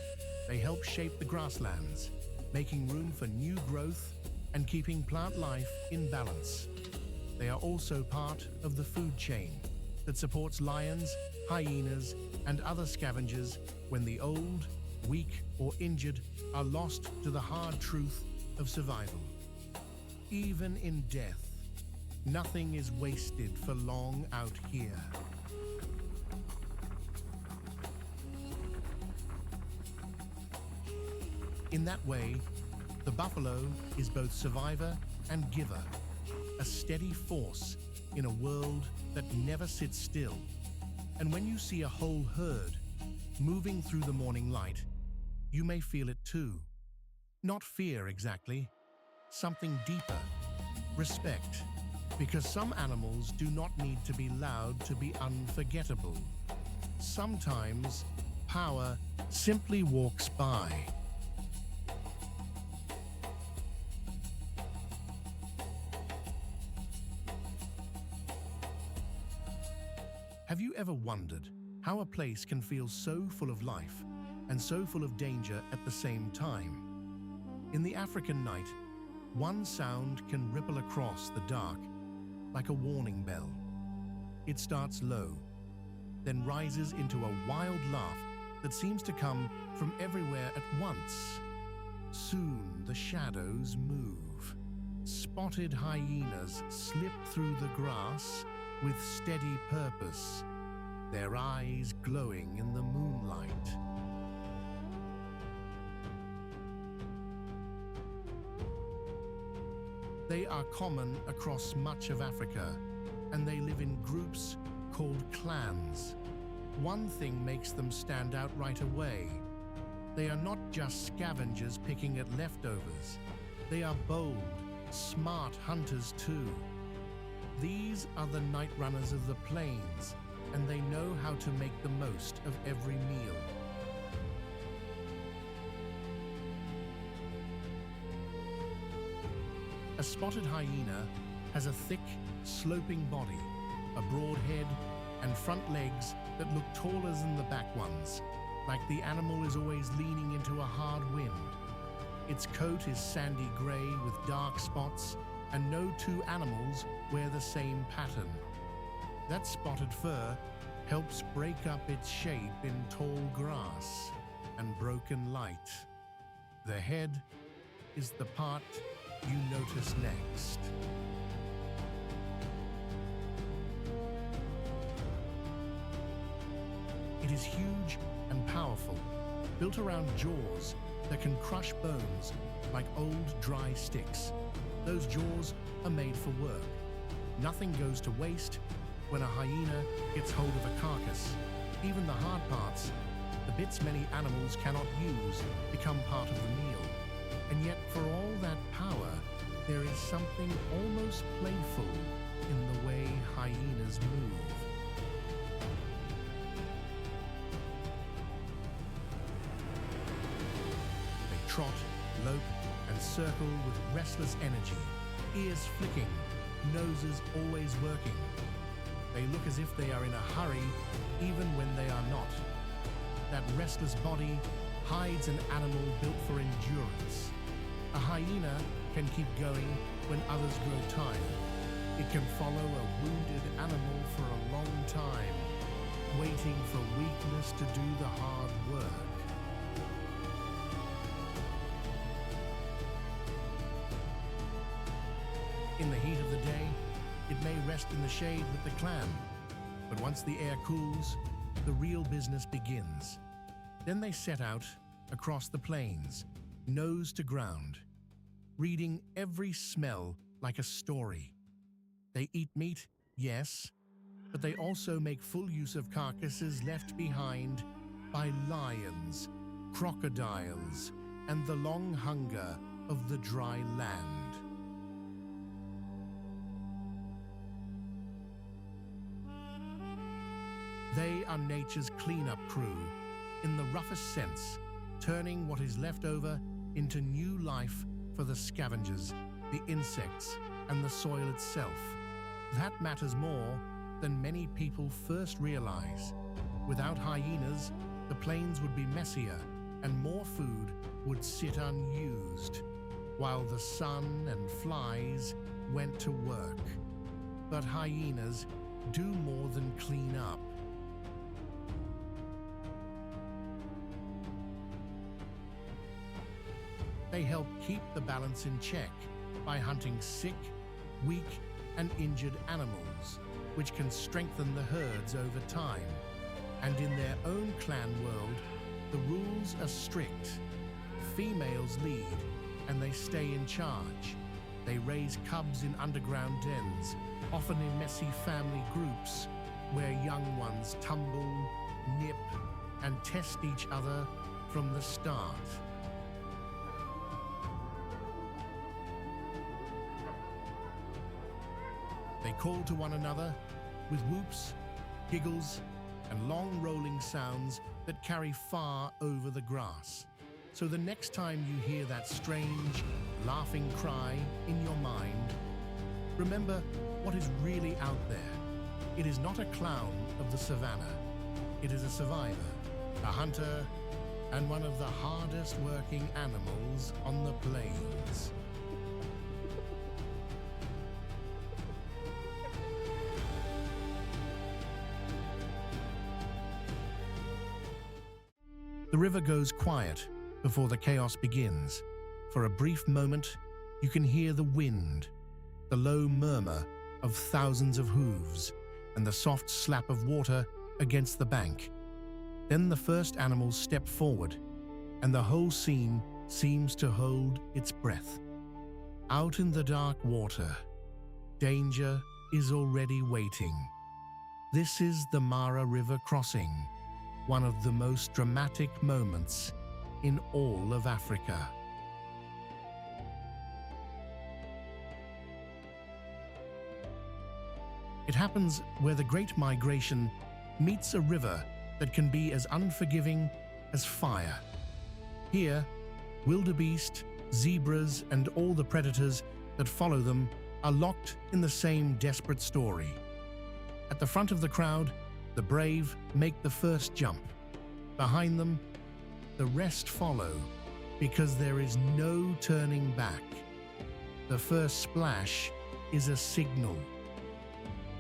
they help shape the grasslands, making room for new growth and keeping plant life in balance. They are also part of the food chain that supports lions, hyenas, and other scavengers when the old, weak, or injured are lost to the hard truth of survival. Even in death, nothing is wasted for long out here. In that way, the buffalo is both survivor and giver, a steady force in a world that never sits still. And when you see a whole herd moving through the morning light, you may feel it too. Not fear exactly, something deeper, respect, because some animals do not need to be loud to be unforgettable. Sometimes power simply walks by. Have you ever wondered how a place can feel so full of life and so full of danger at the same time? In the African night, one sound can ripple across the dark like a warning bell. It starts low, then rises into a wild laugh that seems to come from everywhere at once. Soon the shadows move. Spotted hyenas slip through the grass with steady purpose, their eyes glowing in the moonlight. They are common across much of Africa, and they live in groups called clans. One thing makes them stand out right away. They are not just scavengers picking at leftovers. They are bold, smart hunters too. These are the night runners of the plains, and they know how to make the most of every meal. A spotted hyena has a thick, sloping body, a broad head, and front legs that look taller than the back ones, like the animal is always leaning into a hard wind. Its coat is sandy gray with dark spots, and no two animals wear the same pattern. That spotted fur helps break up its shape in tall grass and broken light. The head is the part you notice next. It is huge and powerful, built around jaws that can crush bones like old dry sticks. Those jaws are made for work. Nothing goes to waste when a hyena gets hold of a carcass. Even the hard parts, the bits many animals cannot use, become part of the meal. And yet, for all that power, there is something almost playful in the way hyenas move. They trot, lope, and circle with restless energy, ears flicking, noses always working. They look as if they are in a hurry, even when they are not. That restless body hides an animal built for endurance. A hyena can keep going when others grow tired. It can follow a wounded animal for a long time, waiting for weakness to do the hard work. In the heat of the day, it may rest in the shade with the clan, but once the air cools, the real business begins. Then they set out across the plains, nose to ground, reading every smell like a story. They eat meat, yes, but they also make full use of carcasses left behind by lions, crocodiles, and the long hunger of the dry land. They are nature's cleanup crew, in the roughest sense, turning what is left over into new life for the scavengers, the insects, and the soil itself. That matters more than many people first realize. Without hyenas, the plains would be messier, and more food would sit unused, while the sun and flies went to work. But hyenas do more than clean up. They help keep the balance in check by hunting sick, weak, and injured animals, which can strengthen the herds over time. And in their own clan world, the rules are strict. Females lead, and they stay in charge. They raise cubs in underground dens, often in messy family groups, where young ones tumble, nip, and test each other from the start. They call to one another with whoops, giggles, and long rolling sounds that carry far over the grass. So the next time you hear that strange, laughing cry in your mind, remember what is really out there. It is not a clown of the savannah. It is a survivor, a hunter, and one of the hardest working animals on the plains. The river goes quiet before the chaos begins. For a brief moment, you can hear the wind, the low murmur of thousands of hooves, and the soft slap of water against the bank. Then the first animals step forward, and the whole scene seems to hold its breath. Out in the dark water, danger is already waiting. This is the Mara River crossing, one of the most dramatic moments in all of Africa. It happens where the Great Migration meets a river that can be as unforgiving as fire. Here, wildebeest, zebras, and all the predators that follow them are locked in the same desperate story. At the front of the crowd, the brave make the first jump. Behind them, the rest follow, because there is no turning back. The first splash is a signal.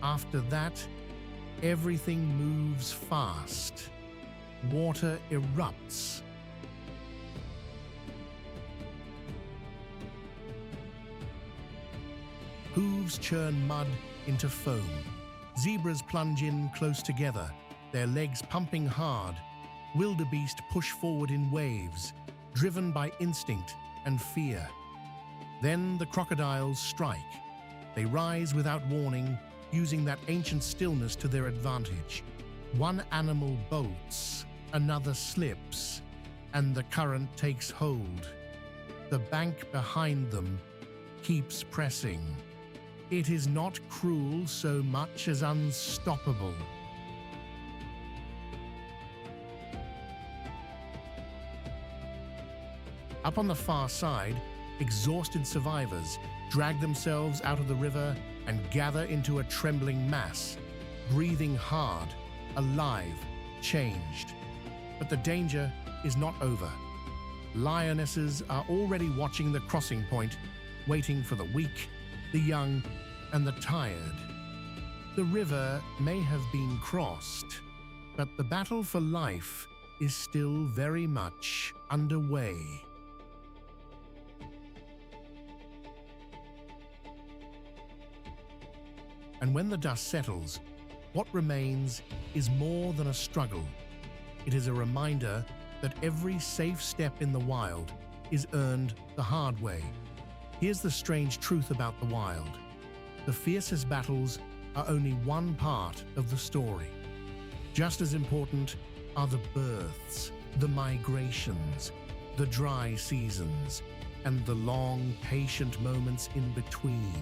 After that, everything moves fast. Water erupts. Hooves churn mud into foam. Zebras plunge in close together, their legs pumping hard. Wildebeest push forward in waves, driven by instinct and fear. Then the crocodiles strike. They rise without warning, using that ancient stillness to their advantage. One animal bolts, another slips, and the current takes hold. The bank behind them keeps pressing. It is not cruel so much as unstoppable. Up on the far side, exhausted survivors drag themselves out of the river and gather into a trembling mass, breathing hard, alive, changed. But the danger is not over. Lionesses are already watching the crossing point, waiting for the weak, the young, and the tired. The river may have been crossed, but the battle for life is still very much underway. And when the dust settles, what remains is more than a struggle. It is a reminder that every safe step in the wild is earned the hard way. Here's the strange truth about the wild. The fiercest battles are only one part of the story. Just as important are the births, the migrations, the dry seasons, and the long, patient moments in between.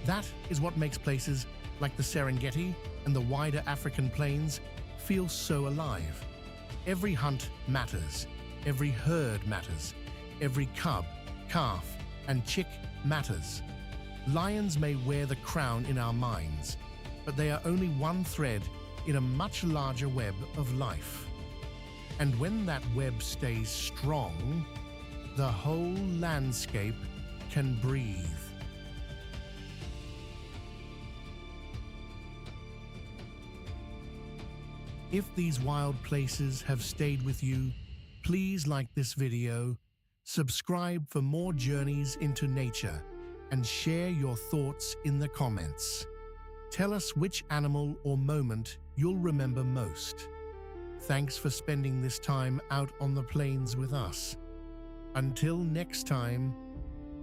That is what makes places like the Serengeti and the wider African plains feel so alive. Every hunt matters, every herd matters, every cub, calf, and chick matters. Lions may wear the crown in our minds, but they are only one thread in a much larger web of life. And when that web stays strong, the whole landscape can breathe. If these wild places have stayed with you, please like this video, subscribe for more journeys into nature, and share your thoughts in the comments. Tell us which animal or moment you'll remember most. Thanks for spending this time out on the plains with us. Until next time,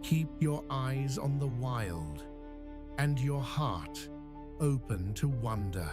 keep your eyes on the wild and your heart open to wonder.